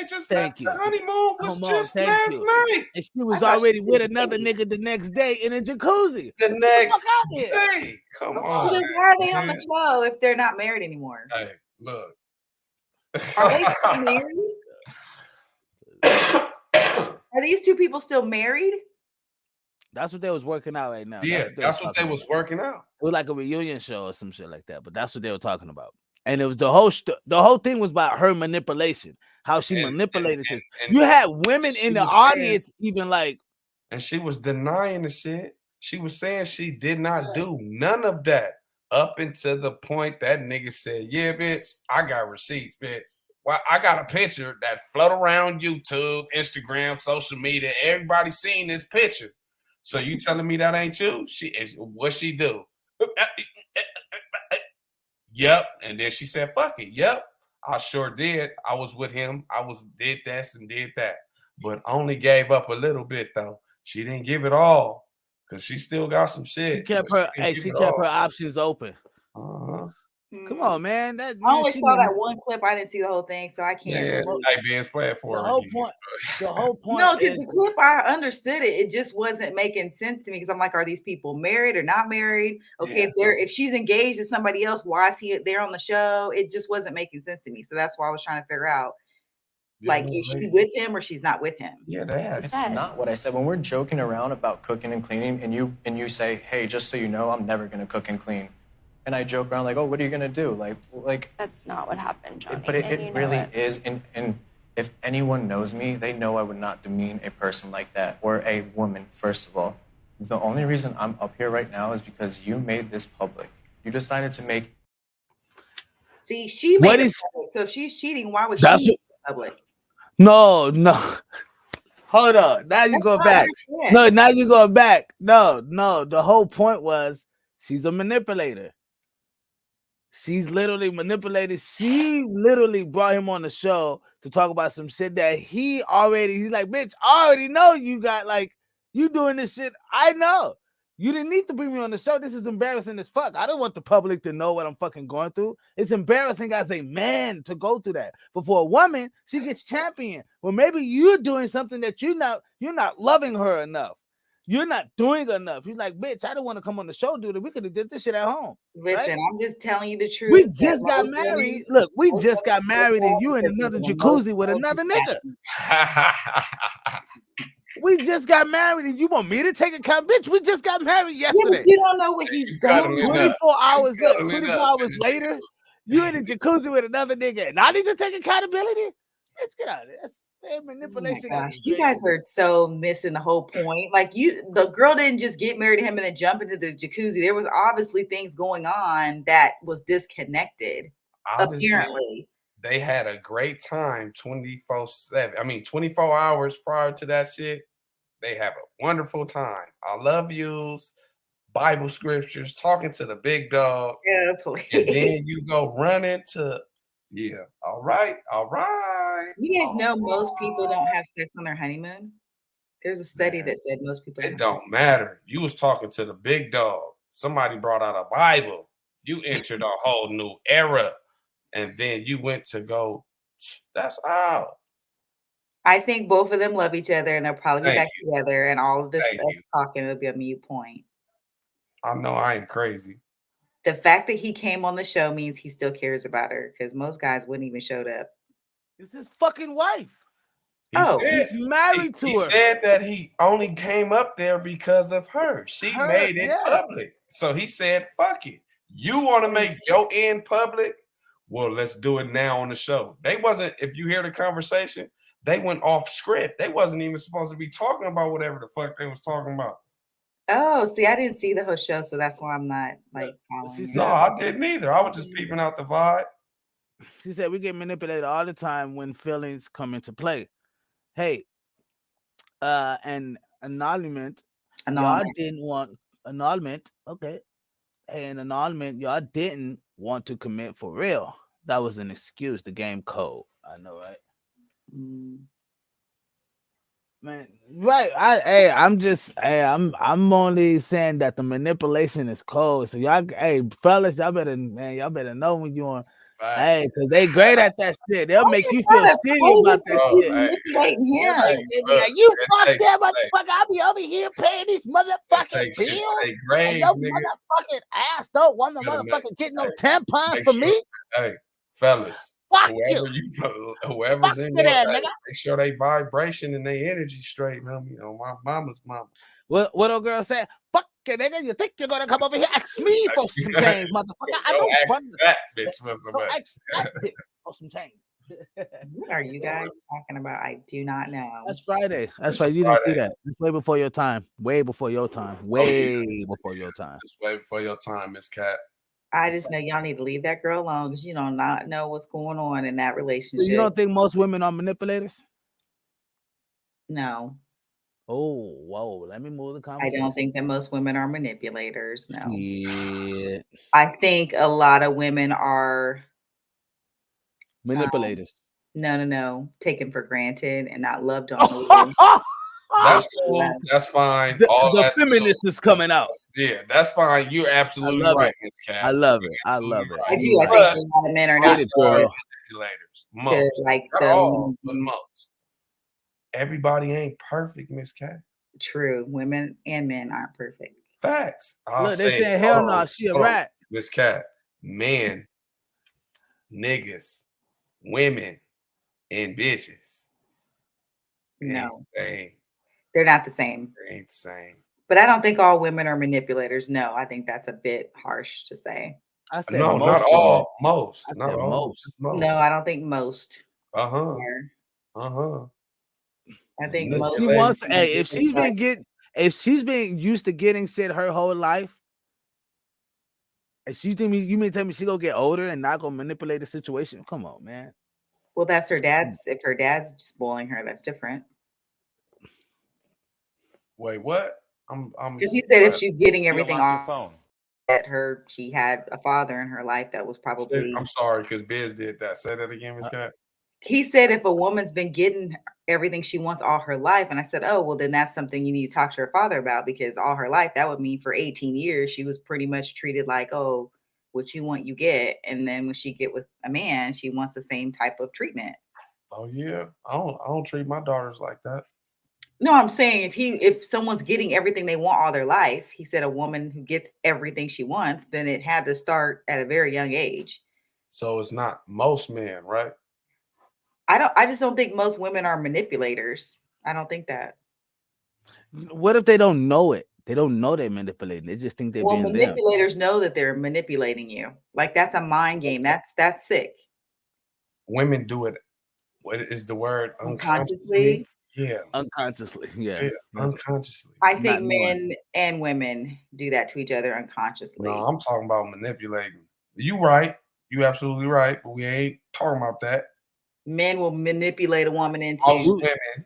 just Thank the you. honeymoon was Come on, just thank last you. night. And she was I thought already she with was another engaged. nigga the next day in a jacuzzi. The Get the fuck next out here. day. Come Come on, So on. then why are they on man. the show if they're not married anymore? Hey, look. Are they still married? Are these two people still married? That's what they was working out right now. Yeah, that's what they talking was about. working out. It was like a reunion show or some shit like that, but that's what they were talking about. And it was the whole thing was about her manipulation, how she manipulated this. and You had women she in the was saying- audience even like, and she was denying the shit. She was saying she did not do none of that up until the point that nigga said, "Yeah, bitch, I got receipts, bitch. Well, I got a picture that float around YouTube, Instagram, social media. Everybody seen this picture. So you telling me that ain't you? What she do? Yep. And then she said, fuck it. Yep. I sure did. I was with him. Did this and did that. But only gave up a little bit though. She didn't give it all. Because she still got some shit. she kept her options open. Uh-huh. Come on, man. That I man, only she saw that one clip. I didn't see the whole thing, so I can't. Yeah, hey, Ben's playing for the her whole again. point. The whole point No, because is the clip I understood it. It just wasn't making sense to me because I'm like, are these people married or not married? Okay, Yeah. if she's engaged to somebody else, why is he there on the show? It just wasn't making sense to me. So that's why I was trying to figure out, like, is she with him or she's not with him? Yeah, they had. It's not what I said. When we're joking around about cooking and cleaning, and you say, "Hey, just so you know, I'm never gonna cook and clean," and I joke around like, "Oh, what are you gonna do?" Like That's not what happened, Johnny. but and you it know really it. is. And if anyone knows me, they know I would not demean a person like that or a woman. First of all, the only reason I'm up here right now is because you made this public. You decided to make. See, she made it public. So if she's cheating, why would she make it public? No. Hold on. Now you go back. No, now you go back. No. The whole point was she's a manipulator. She's literally manipulated. She literally brought him on the show to talk about some shit that he's like, bitch, I already know you got like, you doing this shit. I know. You didn't need to bring me on the show. This is embarrassing as fuck. I don't want the public to know what I'm fucking going through. It's embarrassing as a man to go through that. But for a woman, she gets championed. Well, maybe you're doing something that you're not loving her enough. You're not doing enough. He's like, bitch, I don't want to come on the show, dude. We could have did this shit at home. Listen, right? I'm just telling you the truth. We just got married. Look, we just got married, and you in another jacuzzi with another nigga. We just got married, and you want me to take account, bitch? We just got married yesterday. Yeah, you don't know what he's done. 24 hours. Look, 24 hours later, you in a jacuzzi with another nigga, and I need to take accountability. Bitch, get out of there. That's manipulation. Oh my gosh, you guys are so missing the whole point. Like the girl didn't just get married to him and then jump into the jacuzzi. There was obviously things going on that was disconnected. Obviously, apparently, they had a great time 24/7. I mean, 24 hours prior to that shit. They have a wonderful time. I love yous, Bible scriptures, talking to the big dog. Yeah, please. And then you go running to, yeah, all right. You guys know most people don't have sex on their honeymoon. There's a study that said most people It don't matter. You was talking to the big dog. Somebody brought out a Bible. You entered a whole new era. And then you went to go, that's out. I think both of them love each other and they'll probably get Thank back together, and all of this Thank us talking will be a mute point. I know I ain't crazy. The fact that he came on the show means he still cares about her, because most guys wouldn't even showed up. It's his fucking wife. He's married to he her. said that he only came up there because of her. She made it public. So he said, fuck it. You want to make your end public? Well, let's do it now on the show. They wasn't, if you hear the conversation, they went off script. They wasn't even supposed to be talking about whatever the fuck they was talking about. Oh, see, I didn't see the whole show, so that's why I'm not like following. No, I didn't either. I was just peeping out the vibe. She said we get manipulated all the time when feelings come into play. Hey, an annulment. Y'all didn't want annulment. Okay. An annulment, y'all didn't want to commit for real. That was an excuse, the game code. I know, right? Man, right. I'm only saying that the manipulation is cold. So y'all, hey, fellas, y'all better know when you on. Hey, because they great at that shit. They'll make you feel shitty about that shit. Manipulating him. You fuck that motherfucker. I'll be over here paying these motherfucking bills. And your motherfucking ass don't want the motherfucking get no tampons for me. Hey, fellas, Fuck whoever's in there, that, hey, nigga. make sure they vibration and they energy straight, homie. On my mama's mama. What old girl said? Fuck it, nigga. You think you're gonna come over here ask me for some change, motherfucker? I don't ask that bitch for some don't ask that bitch for some change. What are you guys talking about? I do not know. That's Friday. That's right. You didn't see that. It's way before your time. Way before your time. Way before your time. It's way before your time, Miss Cat. I just know y'all need to leave that girl alone because you do not know what's going on in that relationship. You don't think most women are manipulators? No. Oh, whoa. Let me move the conversation. I don't think that most women are manipulators. No. Yeah. I think a lot of women are manipulators. No. Taken for granted and not loved on. That's cool. That's fine. The feminist is coming out. Yeah, that's fine. You're absolutely right, Miss Cat. I love it. I love it. I do. I think a lot of men are not manipulators. Most, like not all, but most. Everybody ain't perfect, Miss Cat. True. Women and men aren't perfect. Facts. Look, they saying hell no, she a rat. Miss Cat. Men, niggas, women, and bitches. No. Same. They're not the same. They ain't the same. But I don't think all women are manipulators. No, I think that's a bit harsh to say. I said no, not all. Most. Not all. Most. No, I don't think most. I think most. She wants. Hey, if she's been used to getting shit her whole life, and she think you mean tell me she gonna get older and not gonna manipulate the situation? Come on, man. Well, that's her dad's. If her dad's spoiling her, that's different. Wait, what? Because he said if she's getting everything off phone that she had a father in her life that was probably. I'm sorry, because Biz did that. Say that again, Miss Cat. He said if a woman's been getting everything she wants all her life, and I said, oh, well, then that's something you need to talk to her father about, because all her life, that would mean for 18 years, she was pretty much treated like, oh, what you want, you get. And then when she get with a man, she wants the same type of treatment. Oh, yeah. I don't treat my daughters like that. No, I'm saying if someone's getting everything they want all their life, he said a woman who gets everything she wants, then it had to start at a very young age. So it's not most men, right? I just don't think most women are manipulators. I don't think that. What if they don't know it? They don't know they're manipulating. They just think they're being manipulators know that they're manipulating you. Like that's a mind game. That's sick. Women do it. What is the word? Unconsciously? Yeah. Unconsciously. Yeah. Unconsciously. I think men and women do that to each other unconsciously. No, I'm talking about manipulating. You right. You absolutely right. But we ain't talking about that. Men will manipulate a woman into women.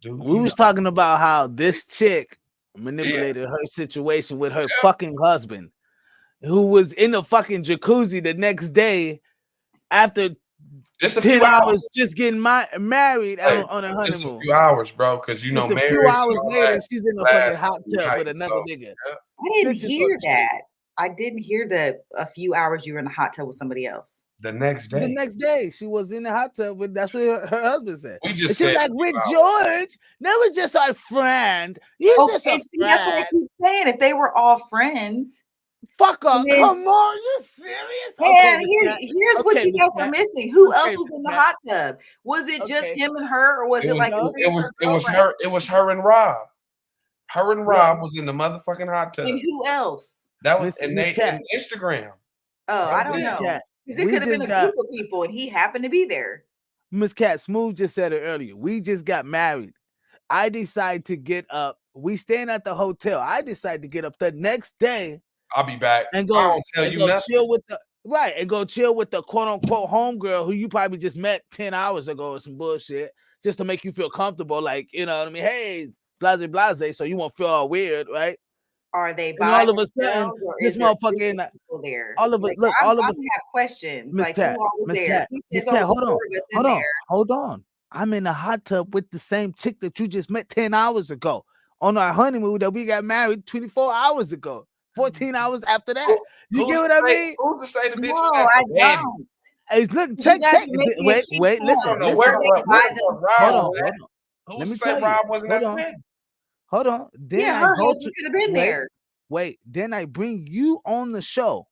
We was talking about how this chick manipulated her situation with her fucking husband, who was in the fucking jacuzzi the next day after just 10 hours just getting married on a honeymoon. Just a few hours, bro, because you know, a few hours later, she's in a fucking hot tub with another nigga. I didn't hear that. I didn't hear that a few hours you were in the hot tub with somebody else. The next day, she was in the hot tub with. That's what her husband said. We just said, like, with George, that was just our friend. You're just a friend. That's what I keep saying. If they were all friends, fuck off. Come on, you serious? Man, here's what you guys are missing. Who else was in the hot tub? Was it just him and her, or was it like it was her and Rob. Her and Rob was in the motherfucking hot tub. And who else? That was and Instagram. Oh, I don't know. Because it could have been a group of people, and he happened to be there. Miss Cat Smooth just said it earlier. We just got married. I decided to get up. We staying at the hotel. I decided to get up the next day. I'll be back. And go. I don't tell you nothing. Chill with the and go chill with the quote unquote homegirl who you probably just met 10 hours ago or some bullshit, just to make you feel comfortable. Like, you know what I mean? Hey, blase, so you won't feel all weird, right? Are they And by all of a sudden, themselves, or this is there motherfucker in that. people there? All of it. Like, Look, I'm all of gonna us. have questions. Miss Like, Cat, who all was Miss there? Cat, He Miss says, "Oh, Cat. the Hold on, 4 of us in hold on, there." hold on. I'm in the hot tub with the same chick that you just met 10 hours ago on our honeymoon that we got married 24 hours ago, 14 hours after that. You get what I mean? Who's to say the bitch No, was at I the wedding? don't. Hey, look, You check. guys are making Wait, a cheap wait, point. I don't know listen. Are they by where Hold Rob on, was at. hold on. Who's Let to me say tell you. Rob wasn't at the wedding? Hold on. Then Yeah, I her go husband to could have been there. wait. Then I bring you on the show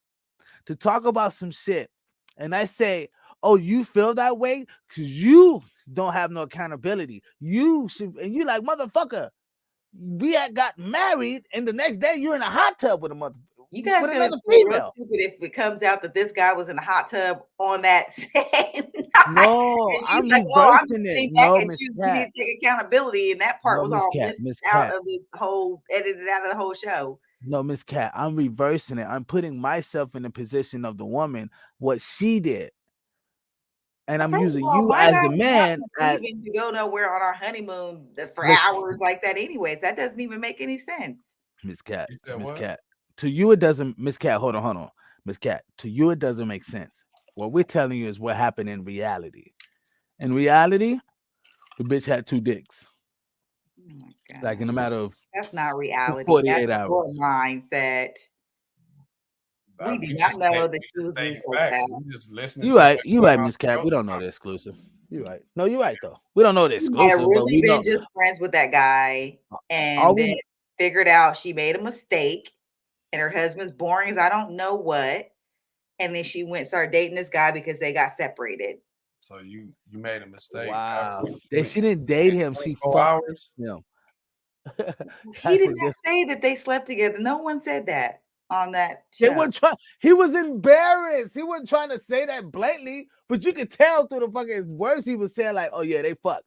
to talk about some shit, and I say, "Oh, you feel that way because you don't have no accountability. You should," and you like, "Motherfucker, we had got married, and the next day you're in a hot tub with You guys with gonna another feel real female." stupid if it comes out that this guy was in a hot tub on that same night. No, And she's I'm like, "Oh, I'm just reversing it. getting back No, at Miss you. You Cat. need to take accountability." And that part No, was Miss all Cat. missed Miss out Cat. of the whole, edited out of the whole show. No, Miss Cat. I'm reversing it. I'm putting myself in the position of the woman, what she did, and I'm First of using all, you why as did the I man. have to even to go nowhere on our honeymoon for Listen, hours like that? Anyways, that doesn't even make any sense. Miss Cat. You said Miss what? Cat. To you, it doesn't. Miss Cat. Hold on. Miss Cat. To you, it doesn't make sense. What we're telling you is what happened in reality. In reality, the bitch had 2 dicks. Oh my God. Like in a matter of That's not reality. 48 That's hours. your mindset. We do not know that she was loose like that. We just listening You to right. what You right, Miss Cat. We don't know the exclusive. You right. No, you right though. We don't know the She might have exclusive, but really we been know. just friends with that guy, and All then we figured out she made a mistake, and her husband's boring as I don't know what. And then she went started dating this guy because they got separated. So you made a mistake. Wow. After She didn't date him. She 24 fucked hours. him. He did not say that they slept together. No one said that on that They show. weren't trying. He was embarrassed. He wasn't trying to say that blatantly, but you could tell through the fucking words he was saying, like, "Oh yeah, they fucked."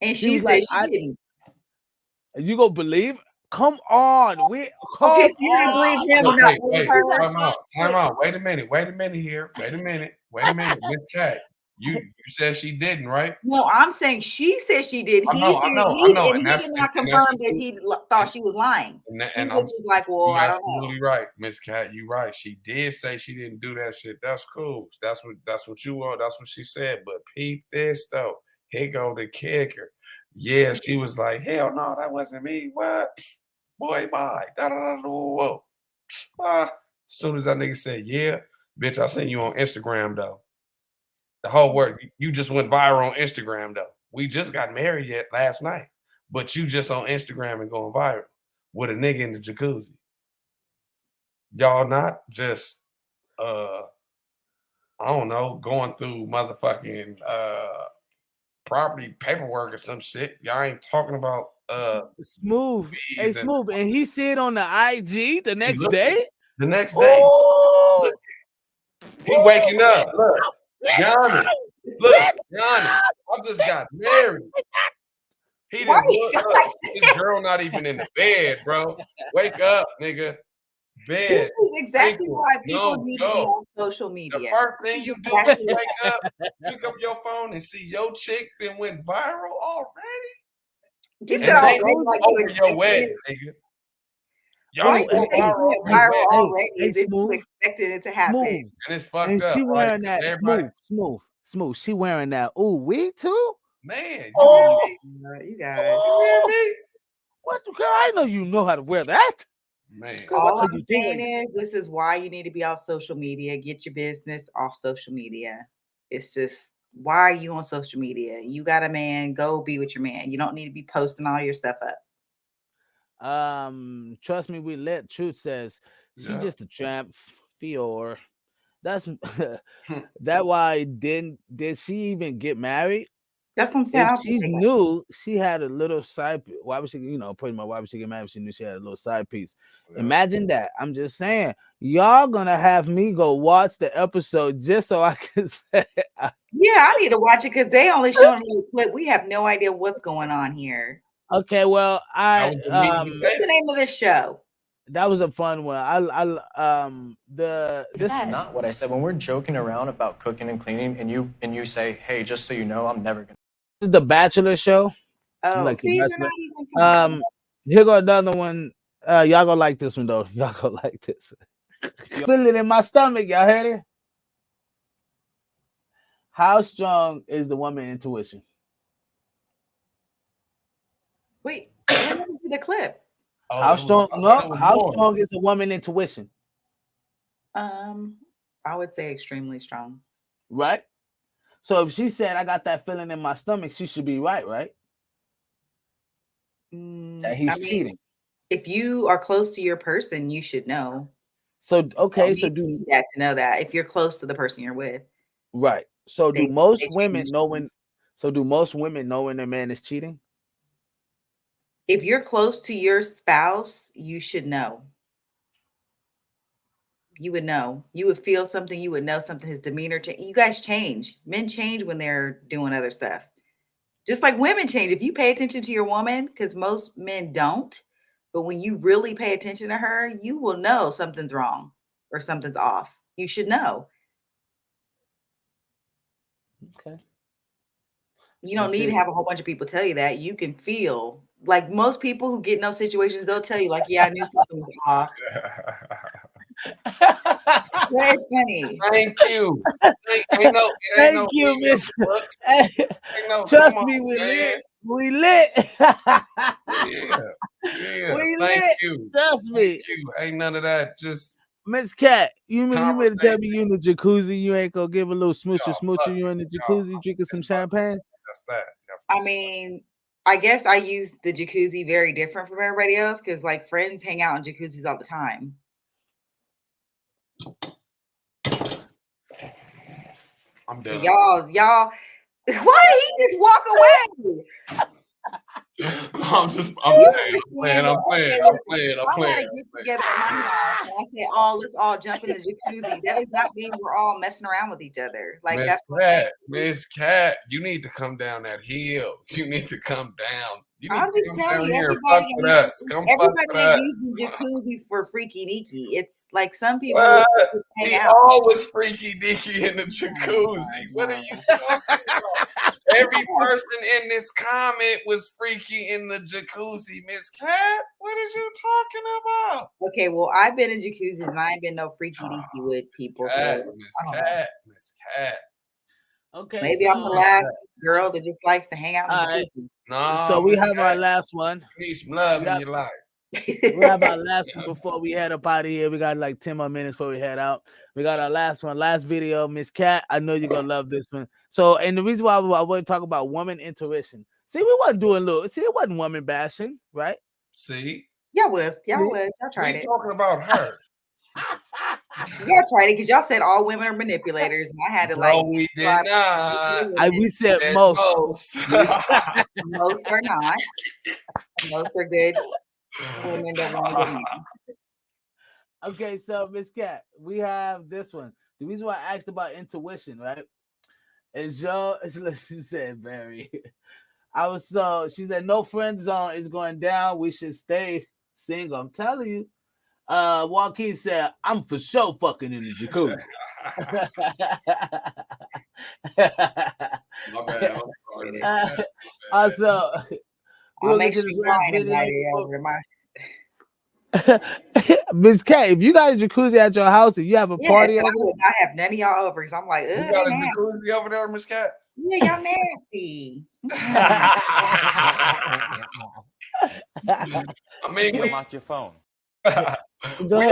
And He she was said like, she didn't. You gonna believe? Come on, Okay, so you didn't believe him, but not believe her. Time out. Wait a minute here. Wait a minute. Miss Cat, you said she didn't, right? No, I'm saying she said she did. I He know. said And he that's did not and that's confirm that he thought she was lying. And He I'm just was like, "Well, you I don't know." absolutely right, Miss Cat. You right. She did say she didn't do that shit. That's cool. That's what you want. That's what she said. But peep this though. Here go the kicker. Yeah, she was like, hell no, that wasn't me. What? Boy, bye. Whoa. As soon as that nigga said, yeah, bitch, I seen you on Instagram though. The whole word, you just went viral on Instagram though. We just got married yet last night, but you just on Instagram and going viral with a nigga in the jacuzzi. Y'all not just I don't know, going through motherfucking property paperwork or some shit. Y'all ain't talking about Smooth. Hey, Smooth. And he said on the IG the next day. The next day. Oh! He waking up. Look, Johnny. Look, Johnny. I just got married. He didn't look. His girl not even in the bed, bro. Wake up, nigga. Bed. This is exactly why people need to be on social media. The first thing you do when you wake up, pick up your phone and see your chick that went viral already. You said already like over your wedding, nigga. Why you think it went viral already as if you expected it to happen? Smooth. And it's fucked And up. she right? wearing that Everybody, smooth. She wearing that. Ooh, we too? man. You guys. What the girl? I know you know how to wear that. Man. All I'm saying is this is why you need to be off social media. Get your business off social media. It's just, why are you on social media? You got a man, go be with your man. You don't need to be posting all your stuff up. Trust me, we lit. Truth says she just a tramp. Fior. That's that why did she even get married? That's what I'm saying. If she knew she had a little side piece, why would she, pretty much why would she get married if she knew she had a little side piece? Yeah. Imagine that. I'm just saying, y'all gonna have me go watch the episode just so I can say yeah, I need to watch it because they only showing me a clip. We have no idea what's going on here. Okay, well, what's the name of this show? That was a fun one. This is not what I said. When we're joking around about cooking and cleaning, and you say, "Hey, just so you know, I'm never gonna." This is the Bachelor show. Oh, like see, the Bachelor. Here go another one. Y'all gonna like this one though. Y'all gonna like this. Feel it in my stomach. Y'all heard it? How strong is the woman intuition? Wait, let me see the clip. How strong? No, how strong is a woman intuition? I would say extremely strong. Right. So if she said I got that feeling in my stomach, she should be right, right? That he's cheating. If you are close to your person, you should know. So okay, so do that to know that if you're close to the person you're with. Right. So do most women know when? So do most women know when their man is cheating? If you're close to your spouse, you should know. You would know. You would feel something. You would know something. His demeanor change. You guys change. Men change when they're doing other stuff. Just like women change. If you pay attention to your woman, because most men don't, but when you really pay attention to her, you will know something's wrong or something's off. You should know. Okay. You don't need to have a whole bunch of people tell you that. You can feel like most people who get in those situations, they'll tell you, like, yeah, I knew something was off. That's funny. Thank you. Thank you, Miss. Trust me, we lit. We lit. Yeah. We Thank lit. you. Trust me. Thank you. Ain't none of that. Just Miss Cat, you mean to tell me you in the jacuzzi? You ain't gonna give a little smoocher? You in the jacuzzi drinking some champagne? That's that. I mean, I guess I use the jacuzzi very different from everybody else because, like, friends hang out in jacuzzis all the time. I'm So done. y'all, why did he just walk away? I'm playing. I gotta get together at my house. And I said, "Oh, let's all jump in the jacuzzi." That does not mean we're all messing around with each other. Like Miss Cat, you need to come down that hill. You need to come down. You need I'm to just come telling down you, here and fuck with us. Come fuck everybody with ain't us. using jacuzzis for freaky deaky. It's like some people We hang out. always freaky deaky in the jacuzzi. What are you talking about? Every person in this comment was freaky in the jacuzzi. Miss Cat, what is you talking about? Okay, well, I've been in jacuzzis and I ain't been no freaky deaky with people. Miss Cat. Okay, maybe I'm the last girl that just likes to hang out in the jacuzzi. No, so we have our last one. You need some love in your life. We have our last one before we head up out of here. We got like 10 more minutes before we head out. We got our last one, last video. Miss Cat, I know you're gonna love this one. So, and the reason why I want to talk about woman intuition. See, we wasn't doing it wasn't woman bashing, right? See, y'all tried it. We talking about her. Y'all tried it because y'all said all women are manipulators, and I had to No, we did not. We said most. Most are not. Most are good women that want to get men. Okay, so Miss Cat, we have this one. The reason why I asked about intuition, right? Is she said, Barry. She said, no friend zone is going down. We should stay single. I'm telling you. Joaquin said, I'm for sure fucking in the jacuzzi. My bad. I'm sorry. Also, I'll make sure you invite over my. Miss K, if you got a jacuzzi at your house and you have a party over, I would not have none of y'all over because I'm like, you got a jacuzzi over there, Miss Cat? Yeah, y'all nasty. I mean, get them out your phone. Go ahead.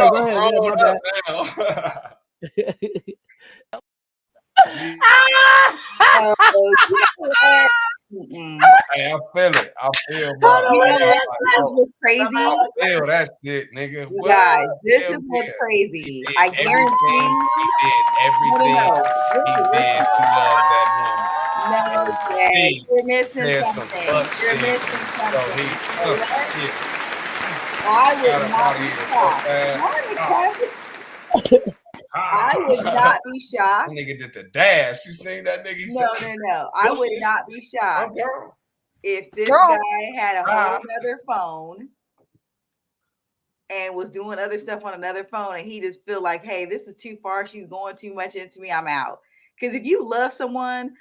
Hey, I feel it. I feel what's crazy. I feel that shit, nigga. You guys, this is what's crazy. I guarantee he did everything he did to love that woman. No, you're missing something. You're missing something. I would not be shocked. I would not be shocked. That nigga did the dash. You seen that nigga? No. I would not be shocked if this guy had a whole other phone and was doing other stuff on another phone, and he just feel like, hey, this is too far. She's going too much into me. I'm out. Because if you love someone,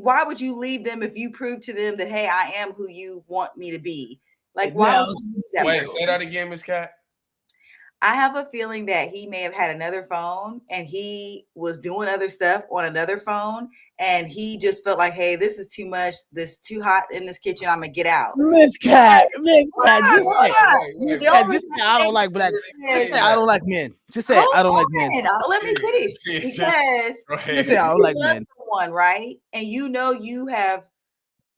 why would you leave them if you prove to them that, hey, I am who you want me to be? Like, why would you use that? Wait, say that again, Miss Cat. I have a feeling that he may have had another phone and he was doing other stuff on another phone, and he just felt like, hey, this is too much. This is too hot in this kitchen. I'm gonna get out. Miss Cat, just say I don't like black. Just say I don't like men. Just say I don't like men. Let me finish. Because just say I don't like men. Someone, right? And you know you have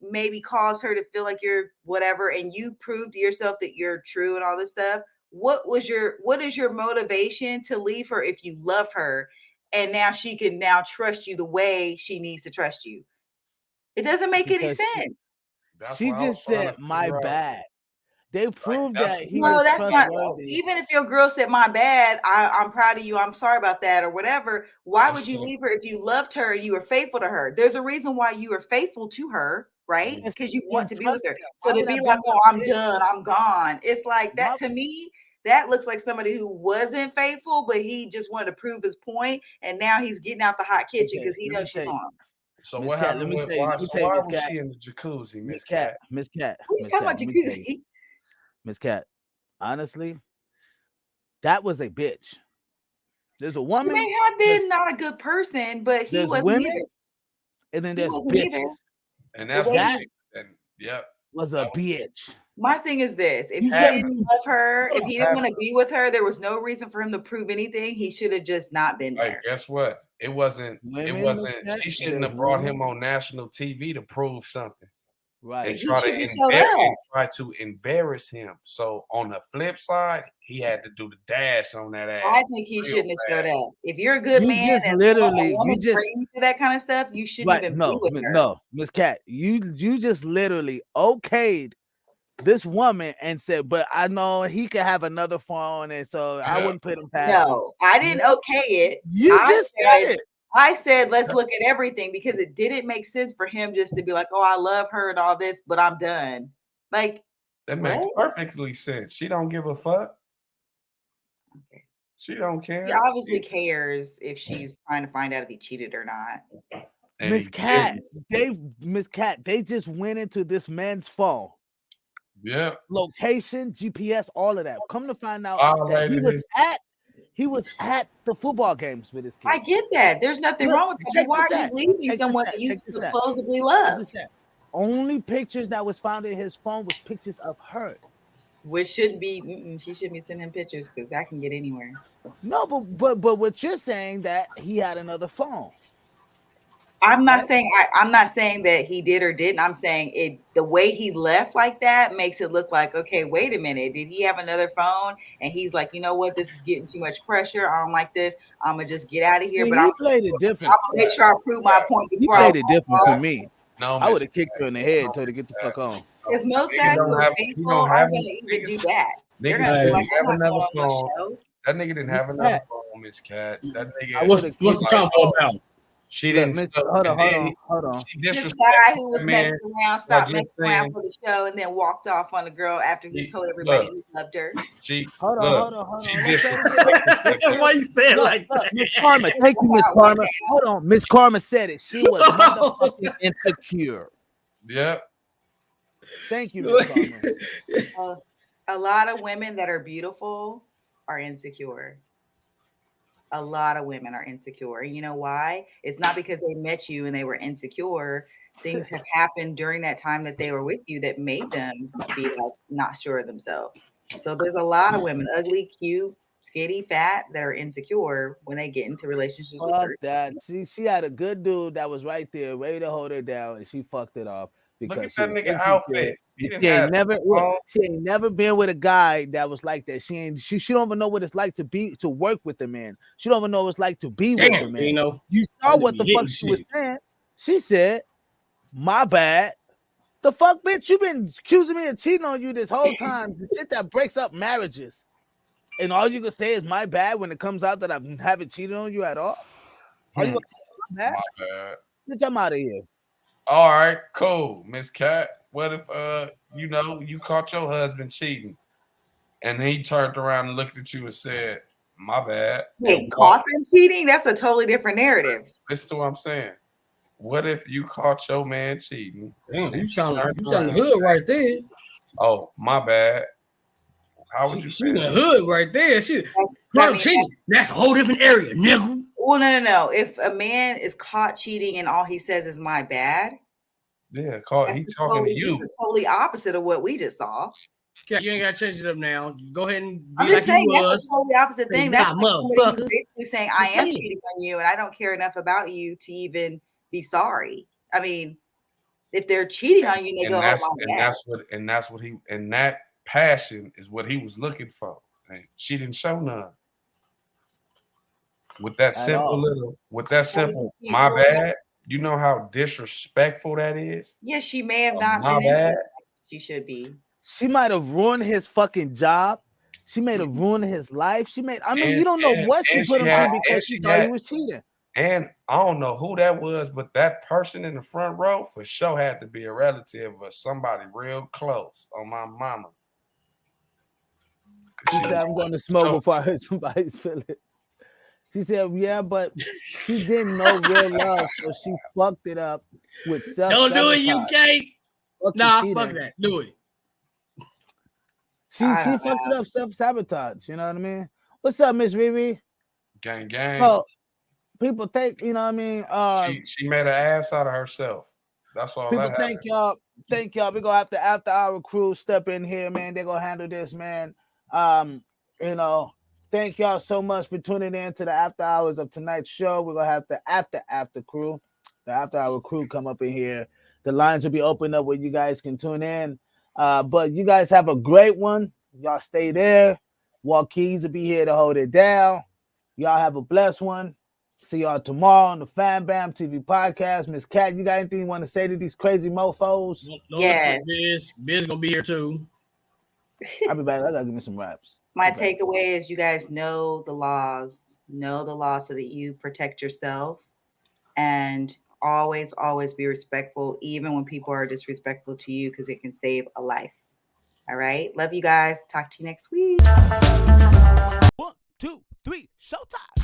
maybe caused her to feel like you're whatever, and you proved to yourself that you're true and all this stuff. What is your motivation to leave her if you love her and now she can now trust you the way she needs to trust you? It doesn't make any sense. She just said my bad. They proved that he no, was that's not. trustworthy. Even if your girl said my bad, I'm proud of you, I'm sorry about that, or whatever. Why would you leave her if you loved her and you were faithful to her? There's a reason why you are faithful to her, right? Because you want to be with her. So to be like, oh, I'm done, I'm gone. It's like that to me. That looks like somebody who wasn't faithful, but he just wanted to prove his point, and now he's getting out the hot kitchen because he knows she's on. So what happened? Why was she in the jacuzzi, Miss Cat? Miss Cat. What are you talking about jacuzzi? Miss Cat. Honestly, that was a bitch. There's a woman. He may have been not a good person, but he wasn't women, either. And then there's bitches. And that's what was a bitch. My thing is this: if he didn't love her, if he didn't want to be with her, there was no reason for him to prove anything. He should have just not been there. Like, guess what? It wasn't. She shouldn't have brought him on national TV to prove something. Right. And try to embarrass him. So on the flip side, he had to do the dash on that ass. I think he shouldn't have showed up. If you're a good man, just literally you just into that kind of stuff, you shouldn't even be with her. No, Miss Cat, you just literally okayed this woman and said, but I know he could have another phone, and so I wouldn't put him past. No, I didn't okay it. You just said it. I said, let's look at everything because it didn't make sense for him just to be like, oh, I love her and all this, but I'm done. Like, that makes perfectly sense. She don't give a fuck. Okay. She don't care. She obviously cares if she's trying to find out if he cheated or not. Miss Cat, they just went into this man's phone. Yeah. Location, GPS, all of that. Come to find out that he was at the football games with his kids. I get that. There's nothing wrong with that. Why are you leaving someone that you supposedly love? Only pictures that was found in his phone was pictures of her. Which shouldn't be, she shouldn't be sending pictures because that can get anywhere. No, but what you're saying that he had another phone. I'm not saying that he did or didn't. I'm saying the way he left like that makes it look like, okay, wait a minute. Did he have another phone? And he's like, you know what? This is getting too much pressure. I don't like this. I'm gonna just get out of here. See, but he played it different. I'm gonna make sure I prove my point. He played it different for me. No, I would have kicked her in the head and told her to get the fuck on. Because most guys who are faithful are gonna even do that. Niggas didn't have another phone. That nigga didn't have another phone, Miss Cat. That nigga. What's the combo about? She didn't. Hold on. This guy who was messing around, stopped messing around for the show, and then walked off on the girl after he told everybody he loved her. Hold on. Why you say it like that? Miss Karma, thank you, Miss Karma. Hold on, Miss Karma said it. She was motherfucking insecure. Yep. Thank you, Miss Karma. A lot of women that are beautiful are insecure. A lot of women are insecure. You know why? It's not because they met you and they were insecure. Things have happened during that time that they were with you that made them be like not sure of themselves. So there's a lot of women, ugly, cute, skinny, fat, that are insecure when they get into relationships with certain that. She had a good dude that was right there, ready to hold her down, and she fucked it off. Look at that nigga outfit. She ain't never been with a guy that was like that. She don't even know what it's like to work with the man. She don't even know what it's like to be with the man. You saw what the fuck she was saying. She said, "My bad." The fuck, bitch, you been accusing me of cheating on you this whole time. The shit that breaks up marriages. And all you can say is my bad when it comes out that I haven't cheated on you at all. Are you my bad? Bitch, I'm out of here. All right, cool, Miss Cat. What if you caught your husband cheating, and he turned around and looked at you and said, "My bad." Wait, caught them cheating? That's a totally different narrative. Listen to what I'm saying. What if you caught your man cheating? Damn, you sound hood right there. Oh, my bad. How would you She say in the that? hood right there. She caught him cheating. That's a whole different area, nigga. Well, no. If a man is caught cheating and all he says is "my bad," Yeah, he this talking to you. is totally opposite of what we just saw. Yeah, you ain't got to change it up now. Go ahead and be I'm just like saying you was. that's a totally opposite Say, thing. That's nah, like somebody who's motherfucker. basically saying, "I am cheating on you, and I don't care enough about you to even be sorry." I mean, if they're cheating on you, and they go, "Oh my bad." And that passion is what he was looking for. And she didn't show none. With that simple my bad. You know how disrespectful that is? Yeah, she may have not My been bad. She should be. She might have ruined his fucking job. She may have ruined his life. You don't know what she put him through because she thought he was cheating. And I don't know who that was, but that person in the front row for sure had to be a relative or somebody real close on my mama. She said, I'm going to smoke before I hurt somebody's feelings. She said, yeah, but she didn't know real love, so she fucked it up with self-sabotage. Don't do it, UK. Nah, fuck that. Do it. She fucked it up, self-sabotage. You know what I mean? What's up, Miss Riri? Gang, gang. Well, people think, you know what I mean? She made an ass out of herself. That's all. People thank y'all. Thank y'all. We're gonna have the after hour crew step in here, man. They're gonna handle this, man. Thank y'all so much for tuning in to the after hours of tonight's show. We're gonna have the after crew, the after hour crew come up in here. The lines will be open up where you guys can tune in. But you guys have a great one. Y'all stay there. Walkeys will be here to hold it down. Y'all have a blessed one. See y'all tomorrow on the Fan Bam TV podcast. Miss Cat, you got anything you want to say to these crazy mofos? Yes. Biz gonna be here too. I'll be back. I gotta give me some raps. My takeaway is you guys know the laws so that you protect yourself, and always be respectful, even when people are disrespectful to you, because it can save a life. All right. Love you guys. Talk to you next week. 1, 2, 3, showtime.